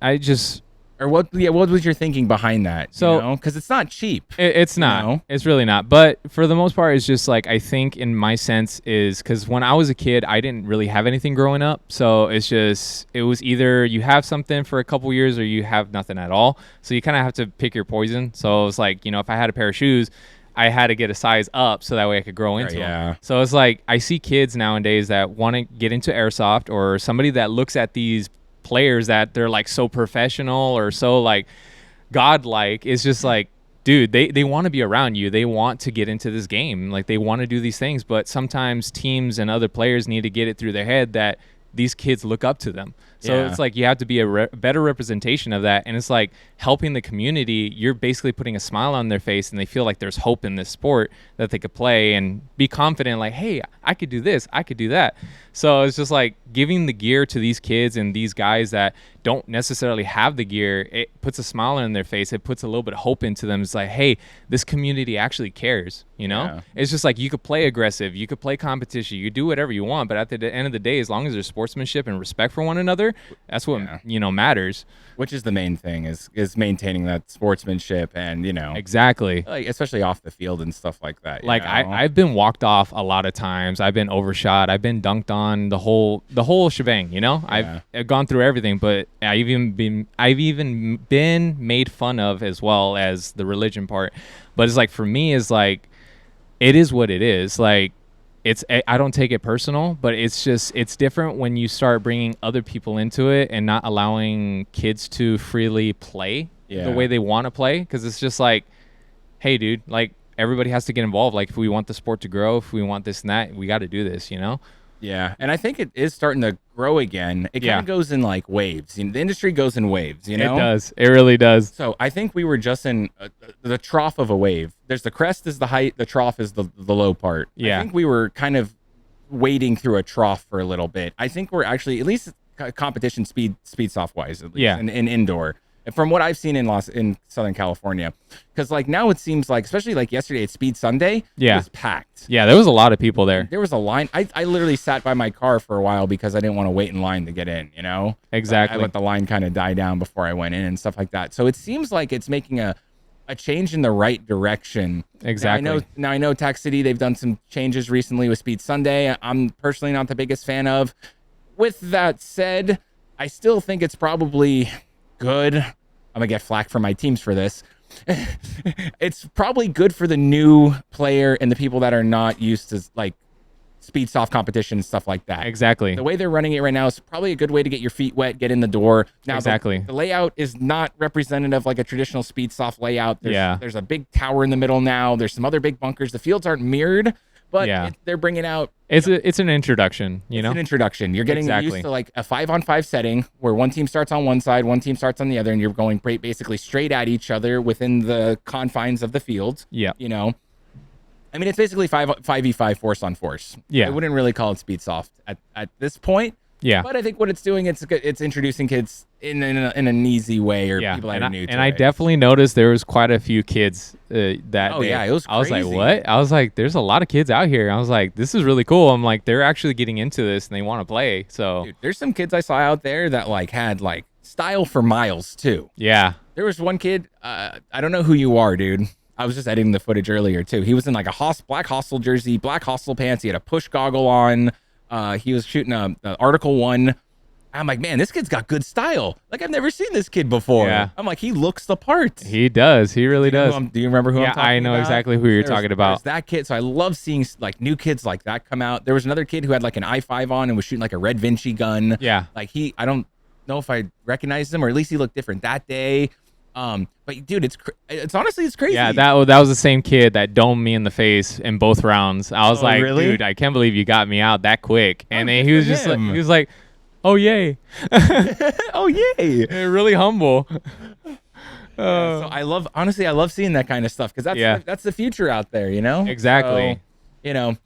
what was your thinking behind that? So, because it's not cheap. It's not. You know? It's really not. But for the most part, it's just like, I think in my sense is because when I was a kid, I didn't really have anything growing up. So it was either you have something for a couple years or you have nothing at all. So you kind of have to pick your poison. So it was like, you know, if I had a pair of shoes, I had to get a size up so that way I could grow into them. So it's like, I see kids nowadays that want to get into airsoft, or somebody that looks at these players that they're like so professional or so like godlike. It's just like, dude, they want to be around you. They want to get into this game. Like they want to do these things, but sometimes teams and other players need to get it through their head that these kids look up to them. So it's like you have to be a better representation of that. And it's like helping the community. You're basically putting a smile on their face and they feel like there's hope in this sport that they could play and be confident like, hey, I could do this. I could do that. So it's just like giving the gear to these kids and these guys that don't necessarily have the gear. It puts a smile on their face. It puts a little bit of hope into them. It's like, hey, this community actually cares, you know? Yeah. It's just like you could play aggressive. You could play competition. You could do whatever you want. But at the end of the day, as long as there's sportsmanship and respect for one another, that's what, matters. Which is the main thing is maintaining that sportsmanship and, Exactly. Like, especially off the field and stuff like that. Like I've been walked off a lot of times. I've been overshot. I've been dunked on, the whole shebang, I've gone through everything, but I've even been made fun of as well as the religion part. But it's like, for me, is like, it is what it is. Like, I don't take it personal, but it's different when you start bringing other people into it and not allowing kids to freely play the way they want to play. Because it's just like, hey, dude, like, everybody has to get involved. Like, if we want the sport to grow, if we want this and that, we got to do this, Yeah, and I think it is starting to grow again. It kind of goes in like waves. The industry goes in waves, It does. It really does. So I think we were just in the trough of a wave. There's the crest is the height, the trough is the low part. Yeah. I think we were kind of wading through a trough for a little bit. I think we're actually, at least competition Speedsoft wise, at least, in indoor. From what I've seen in Southern California, because like now it seems like, especially like yesterday at Speed Sunday, it was packed. Yeah, there was a lot of people there. There was a line. I literally sat by my car for a while because I didn't want to wait in line to get in. Exactly. I let the line kind of die down before I went in and stuff like that. So it seems like it's making a change in the right direction. Exactly. Now I know Tax City, they've done some changes recently with Speed Sunday. I'm personally not the biggest fan of. With that said, I still think it's probably good. I'm gonna get flack from my teams for this. It's probably good for the new player and the people that are not used to like Speedsoft competition and stuff like that. Exactly. The way they're running it right now is probably a good way to get your feet wet, get in the door. Now, exactly. The layout is not representative like a traditional Speedsoft layout. There's a big tower in the middle now. There's some other big bunkers. The fields aren't mirrored, but they're bringing out. It's an introduction, It's an introduction. You're getting used to like a 5-on-5 setting where one team starts on one side, one team starts on the other, and you're going basically straight at each other within the confines of the field. Yeah. I mean, it's basically 5v5 force on force. Yeah. I wouldn't really call it Speedsoft at this point. Yeah. But I think what it's doing, it's introducing kids in an easy way, or people that are new to it. And I definitely noticed there was quite a few kids that day. Yeah, it was crazy. I was like, what? I was like, there's a lot of kids out here. I was like, this is really cool. I'm like, they're actually getting into this and they want to play. So dude, there's some kids I saw out there that like had like style for miles too. Yeah. There was one kid, I don't know who you are, dude. I was just editing the footage earlier too. He was in like a black hostel jersey, black hostel pants. He had a push goggle on. He was shooting a Article 1. I'm like, man, this kid's got good style. Like, I've never seen this kid before. Yeah. I'm like, he looks the part. He does. He really does. Do you remember who I'm talking about? Yeah, I know exactly who you're talking about. There's that kid. So I love seeing like new kids like that come out. There was another kid who had like an i5 on and was shooting like a Red Vinci gun. Yeah. Like I don't know if I recognized him, or at least he looked different that day. But dude, it's honestly, it's crazy. Yeah, that was the same kid that domed me in the face in both rounds. I was like, really? Dude, I can't believe you got me out that quick. And then he was just like, he was like, oh yay, oh yay, really humble. So I love seeing that kind of stuff, because that's the future out there, Exactly. So,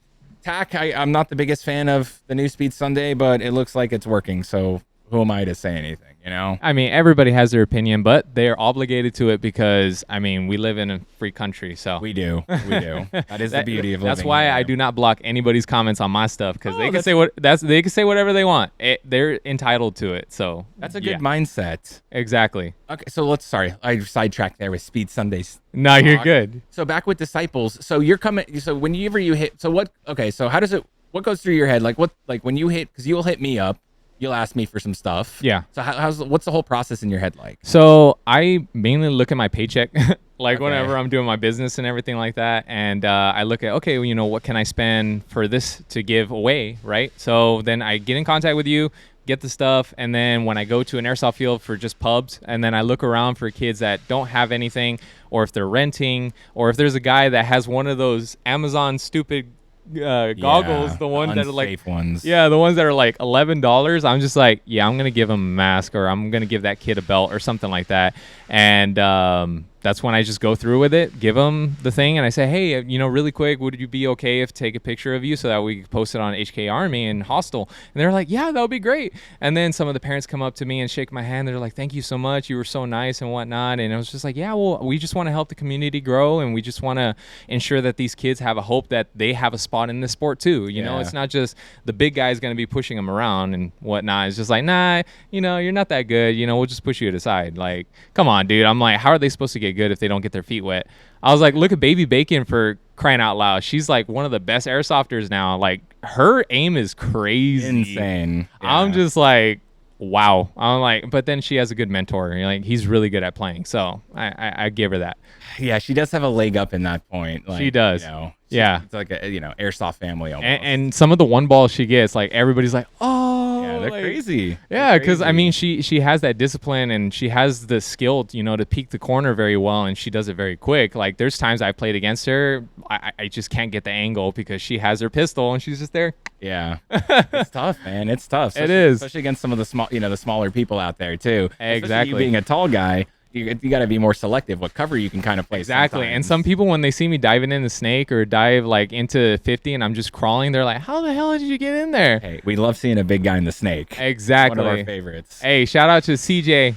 TAC, I'm not the biggest fan of the new Speed Sunday, but it looks like it's working. So who am I to say anything? I mean, everybody has their opinion, but they're obligated to it because, I mean, we live in a free country, so we do. That is the beauty of living. That's why I do not block anybody's comments on my stuff, because they can say whatever they want. They're entitled to it. So that's a good mindset. Exactly. Okay, so I sidetracked there with Speed Sundays. No, you're good. So back with Disciples. So you're coming. So whenever you hit. So what? Okay. So how does it? What goes through your head? Like when you hit? Because you'll hit me up. You'll ask me for some stuff. Yeah. So what's the whole process in your head like? So I mainly look at my paycheck, whenever I'm doing my business and everything like that. And I look at, okay, what can I spend for this to give away, right? So then I get in contact with you, get the stuff. And then when I go to an airsoft field for just pubs, and then I look around for kids that don't have anything, or if they're renting, or if there's a guy that has one of those Amazon stupid goggles, the ones that are like unsafe ones. Yeah, the ones that are like $11. I'm just like, yeah, I'm gonna give him a mask, or I'm gonna give that kid a belt or something like that. And that's when I just go through with it, give them the thing, and I say, hey, really quick, would you be okay if take a picture of you so that we could post it on HK Army and Hostel? And they're like, yeah, that would be great. And then some of the parents come up to me and shake my hand. They're like, thank you so much. You were so nice and whatnot. And I was just like, yeah, well, we just want to help the community grow, and we just want to ensure that these kids have a hope that they have a spot in this sport too. You know, it's not just the big guy's going to be pushing them around and whatnot. It's just like, nah, you're not that good. We'll just push you to the side. Like, come on, dude. I'm like, how are they supposed to get good if they don't get their feet wet? I was like, look at Baby Bacon, for crying out loud. She's like one of the best airsofters now. Like, her aim is crazy. Insane. Yeah. I'm just like, wow. I'm like, but then she has a good mentor. Like, he's really good at playing. So I give her that. Yeah, she does have a leg up in that point. Like, she does. Yeah. It's like a, airsoft family almost. And some of the one balls she gets, like, everybody's like, oh. Yeah, they're crazy. Yeah, because, I mean, she has that discipline, and she has the skill, to peek the corner very well, and she does it very quick. Like, there's times I played against her, I just can't get the angle because she has her pistol, and she's just there. Yeah. It's tough, man. It's tough. It is. Especially against some of the the smaller people out there, too. Exactly. Especially you being a tall guy. You got to be more selective what cover you can kind of play. Exactly. Sometimes. And some people, when they see me diving in the snake or dive like into 50 and I'm just crawling, they're like, how the hell did you get in there? Hey, we love seeing a big guy in the snake. Exactly. One of our favorites. Hey, shout out to CJ,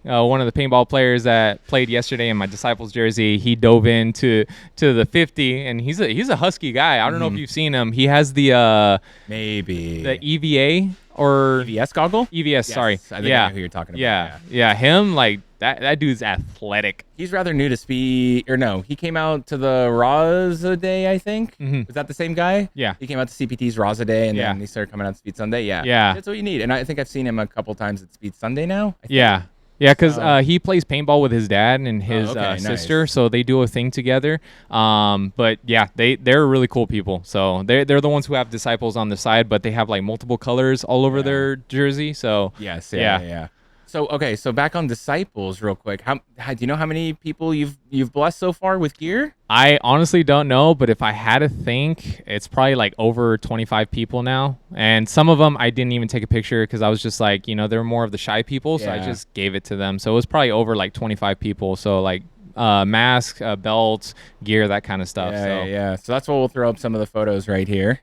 one of the paintball players that played yesterday in my Disciples jersey. He dove into the 50, and he's a husky guy. I don't know if you've seen him. He has the maybe the EVA or EVS goggle. EVS, yes, sorry. I think I know who you're talking about. Yeah. Him, like, that dude's athletic. He's rather new to speed, or no, he came out to the Raza Day, I think. Mm-hmm. Was that the same guy? Yeah. He came out to CPT's Raza Day, and then he started coming out to Speed Sunday. Yeah. Yeah. That's what you need. And I think I've seen him a couple times at Speed Sunday now. Yeah. Yeah, because he plays paintball with his dad and his sister, nice. So they do a thing together. But yeah, they're really cool people. So they're the ones who have Disciples on the side, but they have like multiple colors all over their jersey. So yes, yeah. So back on Disciples real quick. How do you know how many people you've blessed so far with gear? I honestly don't know, but if I had to think, it's probably like over 25 people now. And some of them I didn't even take a picture because I was just like, they're more of the shy people, so I just gave it to them. So it was probably over like 25 people. So like mask, belts, gear, that kind of stuff. Yeah. So that's why we'll throw up some of the photos right here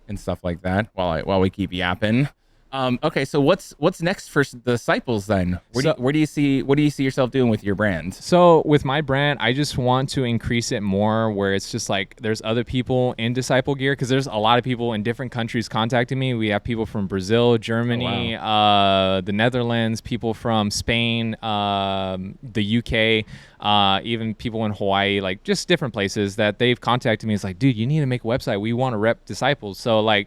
and stuff like that while we keep yapping. Okay, so what's next for the Disciples then? What do you see yourself doing with your brand? So with my brand, I just want to increase it more where it's just like there's other people in Disciple gear, because there's a lot of people in different countries contacting me. We have people from Brazil, Germany, the Netherlands, people from Spain, the UK, even people in Hawaii, like just different places that they've contacted me. It's like, dude, you need to make a website. We want to rep Disciples. So like,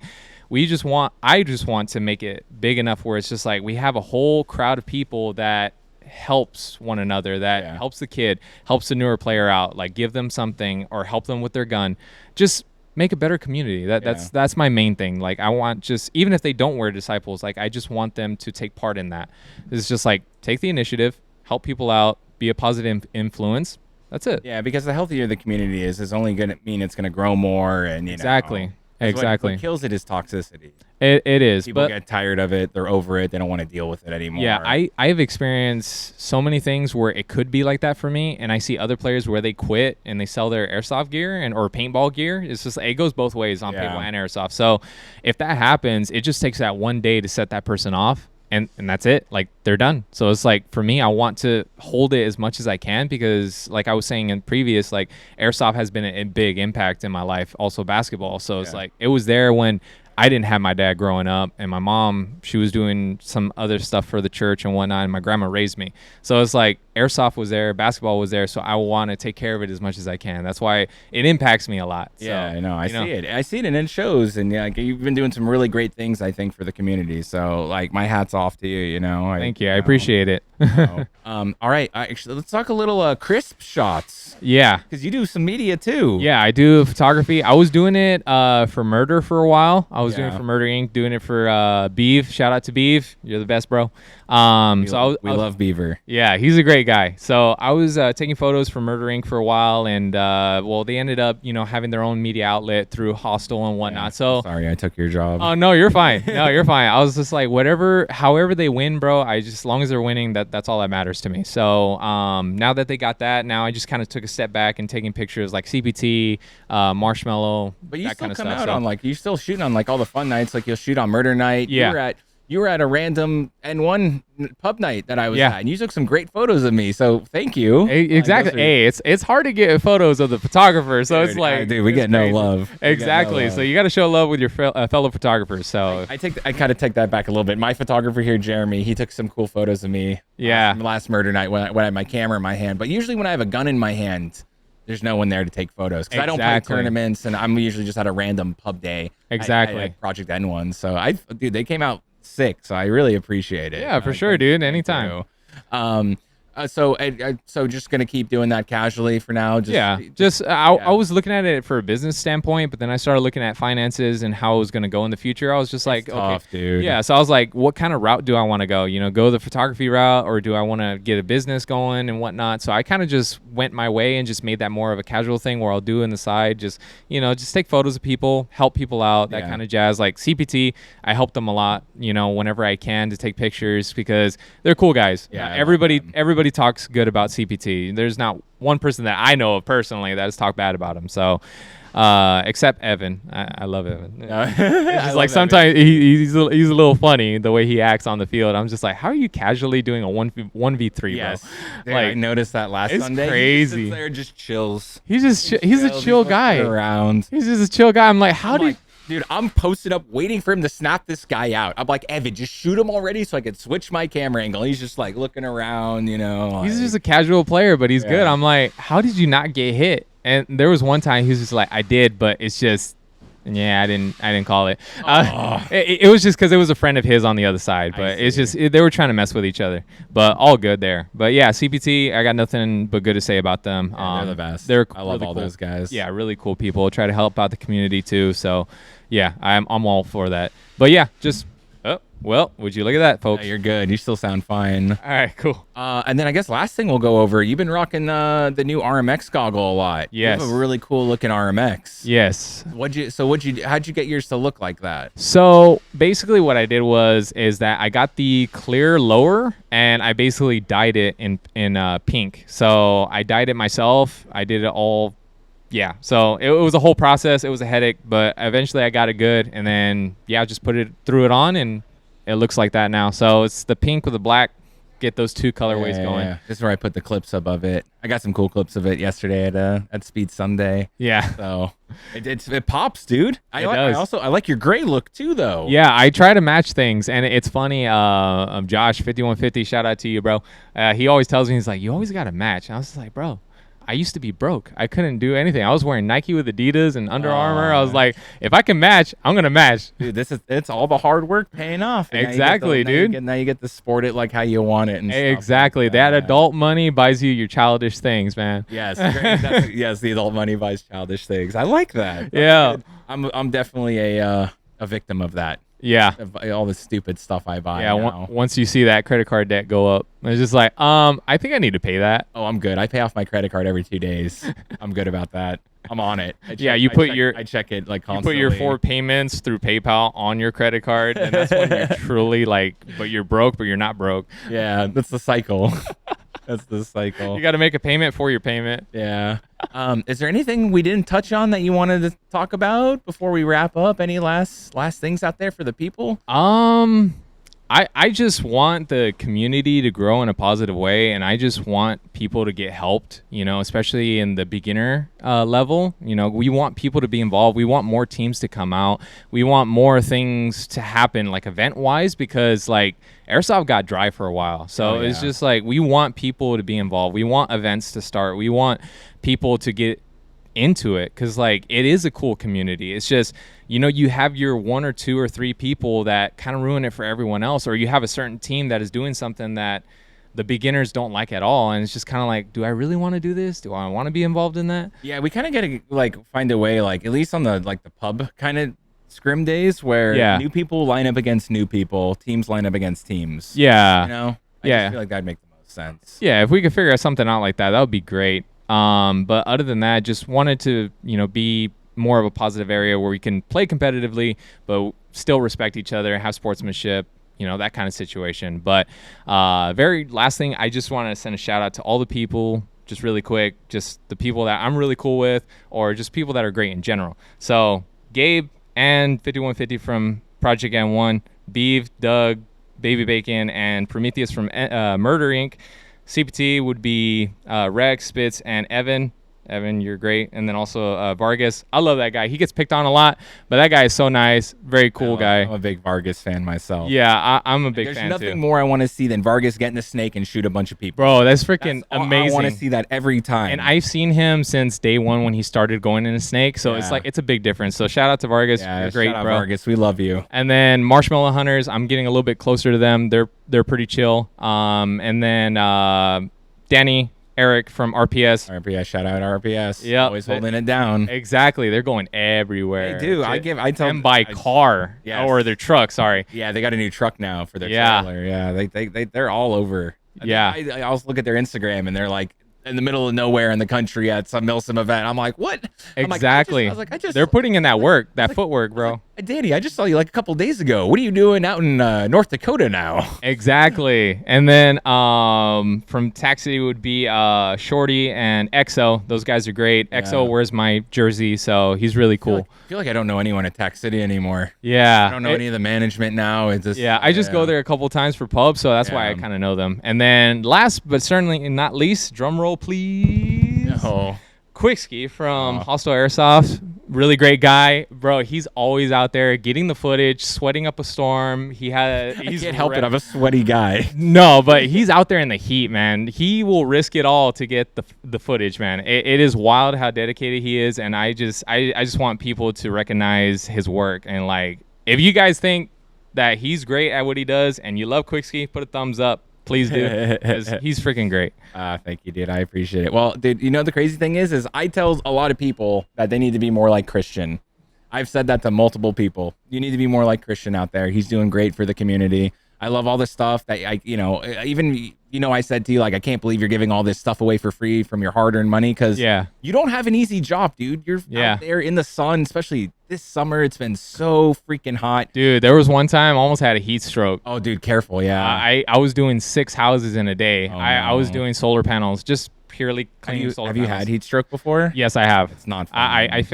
I just want to make it big enough where it's just like we have a whole crowd of people that helps one another, that helps the kid, helps the newer player out, like give them something or help them with their gun. Just make a better community. That's my main thing. Like, I want just, even if they don't wear Disciples, like I just want them to take part in that. It's just like, take the initiative, help people out, be a positive influence. That's it. Yeah, because the healthier the community is only going to mean it's going to grow more, and exactly. What kills it is toxicity. It is. People get tired of it. They're over it. They don't want to deal with it anymore. Yeah, I've experienced so many things where it could be like that for me, and I see other players where they quit and they sell their airsoft gear or paintball gear. It's just, it goes both ways on paintball and airsoft. So if that happens, it just takes that one day to set that person off. And that's it. Like, they're done. So it's like, for me, I want to hold it as much as I can, because like I was saying in previous, like airsoft has been a big impact in my life. Also basketball. So it's like, it was there when I didn't have my dad growing up, and my mom, she was doing some other stuff for the church and whatnot, and my grandma raised me. So it's like airsoft was there, basketball was there, so I want to take care of it as much as I can. That's why it impacts me a lot. Yeah, so, I know. I see it, and it shows. And like, you've been doing some really great things, I think, for the community. So like, my hat's off to you. Thank you. I appreciate it. All right. Actually, let's talk a little crisp shots. Yeah. Because you do some media too. Yeah, I do photography. I was doing it for Murder for a while. I was doing it for Murder Inc., doing it for Beef. Shout out to Beef. You're the best, bro. We love Beaver. Yeah, he's a great guy. So I was taking photos for Murder Inc. for a while, and they ended up, having their own media outlet through Hostel and whatnot. So sorry, I took your job. Oh no, you're fine. No, you're fine. I was just like, however they win, bro. As long as they're winning, that's all that matters to me. So now that they got that, now I just kind of took a step back and taking pictures like CPT, Marshmallow, but you that still kind of come stuff. out on you're still shooting on all the fun nights. Like you'll shoot on Murder Night. Yeah. You were at a random N1 pub night that I was at, and you took some great photos of me. So thank you. Exactly. Hey, it's hard to get photos of the photographer, so dude, it's like, we get no love. Exactly. So you got to show love with your fellow photographers. So I kind of take that back a little bit. My photographer here, Jeremy, he took some cool photos of me. Yeah. Last Murder Night when I had my camera in my hand, but usually when I have a gun in my hand, there's no one there to take photos because I don't play tournaments, and I'm usually just at a random pub day. Exactly. At Project N1. So they came out sick, so I really appreciate it. Yeah, for sure, dude. Anytime. So just gonna keep doing that casually for now. I was looking at it for a business standpoint, but then I started looking at finances and how it was gonna go in the future. I was just like, tough, dude. Yeah, so I was like, what kind of route do I want to go? Go the photography route, or do I want to get a business going and whatnot? So I kind of just went my way and just made that more of a casual thing where I'll do in the side, just take photos of people, help people out, that kind of jazz. Like CPT, I help them a lot, whenever I can to take pictures because they're cool guys. Yeah, Everybody talks good about CPT. There's not one person that I know of personally that has talked bad about him. So, except Evan. I love Evan. It's just like sometimes he's a little funny the way he acts on the field. I'm just like, how are you casually doing a 1v3, yes. bro? I noticed that last Sunday. It's crazy. He sits there, just chills. He's a chill guy. Around. He's just a chill guy. I'm like, dude, I'm posted up waiting for him to snap this guy out. I'm like, Evan, just shoot him already so I could switch my camera angle. He's just looking around, He's just a casual player, but he's good. I'm like, how did you not get hit? And there was one time he was just like, I did, but it's just, I didn't call it. It was just because it was a friend of his on the other side, but it's just they were trying to mess with each other. But all good there. But yeah, CPT, I got nothing but good to say about them. They're the best. I love all those guys. Yeah, really cool people. Try to help out the community too. So yeah, I'm all for that. But yeah, would you look at that, folks? Yeah, you're good. You still sound fine. All right, cool. And then I guess last thing we'll go over, you've been rocking the new RMX goggle a lot. Yes. You have a really cool looking RMX. Yes. How'd you get yours to look like that? So basically what I did is that I got the clear lower and I basically dyed it in pink. So I dyed it myself. I did it all. Yeah, so it was a whole process. It was a headache, but eventually I got it good, and then just threw it on, and it looks like that now. So it's the pink with the black. Get those two colorways going. Yeah. This is where I put the clips above it. I got some cool clips of it yesterday at Speed Sunday. Yeah. So it pops, dude. It does. I like your gray look too, though. Yeah, I try to match things, and it's funny. Josh 5150, shout out to you, bro. He always tells me, he's like, you always got to match. And I was just like, bro, I used to be broke. I couldn't do anything. I was wearing Nike with Adidas and Under Armour. I was like, if I can match, I'm gonna match. Dude, it's all the hard work paying off. And exactly, dude. Now you get to sport it like how you want it. And exactly. Like that adult money buys you your childish things, man. Yes. Yes, the adult money buys childish things. I like that. Yeah. I'm definitely a victim of that. Yeah. All the stupid stuff I buy. Yeah. Once you see that credit card debt go up, it's just like, I think I need to pay that. Oh, I'm good. I pay off my credit card every 2 days. I'm good about that. I'm on it. I check it like constantly. You put your 4 payments through PayPal on your credit card, and that's when you're truly but you're broke, but you're not broke. Yeah, that's the cycle. That's the cycle. You got to make a payment for your payment. Yeah. Is there anything we didn't touch on that you wanted to talk about before we wrap up? Any last things out there for the people? I just want the community to grow in a positive way, and I just want people to get helped, especially in the beginner level. We want people to be involved. We want more teams to come out. We want more things to happen, like event-wise, because Airsoft got dry for a while. So it's just we want people to be involved. We want events to start. We want people to get into it because it is a cool community. It's just you have your 1 or 2 or 3 people that kind of ruin it for everyone else, or you have a certain team that is doing something that the beginners don't like at all. And it's just kind of like, do I really want to do this? Do I want to be involved in that? Yeah, we kind of got to like find a way, like at least on the like the pub kind of scrim days where new people line up against new people, teams line up against teams. Yeah. You know? I just feel like that'd make the most sense. Yeah, if we could figure out something out like that, that would be great. But other than that, just wanted to, be more of a positive area where we can play competitively, but still respect each other, have sportsmanship, that kind of situation. But very last thing, I just want to send a shout out to all the people, just really quick, just the people that I'm really cool with, or just people that are great in general. So Gabe and 5150 from Project N1, Beeve, Doug, Baby Bacon, and Prometheus from Murder Inc. CPT would be Rex, Spitz, and Evan. Evan, you're great. And then also Vargas. I love that guy. He gets picked on a lot, but that guy is so nice. Very cool guy. I'm a big Vargas fan myself. Yeah, I'm a big fan too. There's nothing more I want to see than Vargas getting a snake and shoot a bunch of people. Bro, that's freaking amazing. I want to see that every time. And I've seen him since day one when he started going in a snake. So it's a big difference. So shout out to Vargas. Yeah, you're great, shout out bro. Vargas. We love you. And then Marshmallow Hunters, I'm getting a little bit closer to them. They're pretty chill. And then Danny, Eric from RPS. RPS, shout out RPS. Yeah, always holding it down. Exactly, they're going everywhere. They do. I tell them by car or their truck. Sorry. Yeah, they got a new truck now for their trailer. Yeah, they're all over. Yeah, I also look at their Instagram and they're like in the middle of nowhere in the country at some Milsim event. I'm like, what? Exactly. They're putting in that work, that footwork, bro. Danny, I just saw you like a couple days ago. What are you doing out in North Dakota now? Exactly. And then from Tax City would be Shorty and EXO. Those guys are great. EXO wears my jersey, so he's really cool. I feel like I don't know anyone at Tax City anymore. Yeah. I don't know any of the management now. It's just, I just go there a couple times for pubs, so that's why I kind of know them. And then last but certainly not least, drum roll please. No. Quittskii from Hostile Airsoft, really great guy, bro. He's always out there getting the footage, sweating up a storm. He's I can't help it. I'm a sweaty guy. No, but he's out there in the heat, man. He will risk it all to get the footage, man. It is wild how dedicated he is, and I just want people to recognize his work. And like, if you guys think that he's great at what he does and you love Quittskii, put a thumbs up. Please do, because he's freaking great. Thank you, dude. I appreciate it. Well, dude, the crazy thing is I tell a lot of people that they need to be more like Christian. I've said that to multiple people. You need to be more like Christian out there. He's doing great for the community. I love all this stuff that I said to you, like, I can't believe you're giving all this stuff away for free from your hard-earned money, because you don't have an easy job, dude. You're out there in the sun, especially this summer. It's been so freaking hot. Dude, there was one time I almost had a heat stroke. Oh, dude, careful, yeah. I was doing 6 houses in a day. Oh, I was doing solar panels, just purely cleaning solar panels. Have you had heat stroke before? Yes, I have. It's not fun.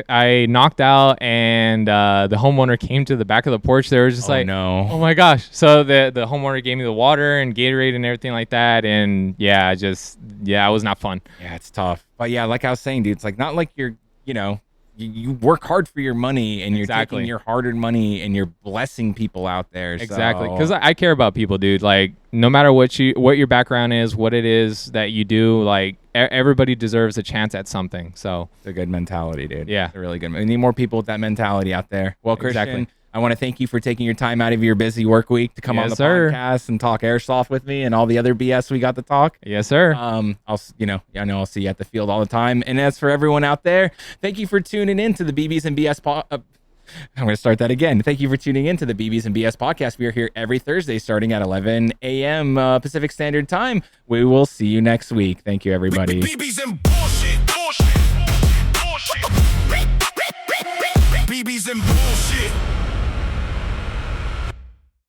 I knocked out, and the homeowner came to the back of the porch. They were just no. Oh my gosh. So the homeowner gave me the water and Gatorade and everything like that, and it was not fun. Yeah, it's tough. But yeah, like I was saying, dude, it's like not like you're, you work hard for your money, and you're taking your hard-earned money and you're blessing people out there. Exactly, because I care about people, dude. Like, no matter what your background is, what it is that you do, like, everybody deserves a chance at something. So it's a good mentality, dude. Yeah, it's a really good. We need more people with that mentality out there. Well, Christian, I want to thank you for taking your time out of your busy work week to come on the podcast and talk airsoft with me and all the other BS we got to talk. Yes, sir. I know I'll see you at the field all the time. And as for everyone out there, thank you for tuning in to the BBs and BS I'm going to start that again. Thank you for tuning in to the BBs and BS podcast. We are here every Thursday starting at 11 a.m. Pacific Standard Time. We will see you next week. Thank you, everybody. BBs and bullshit. BBs and bullshit.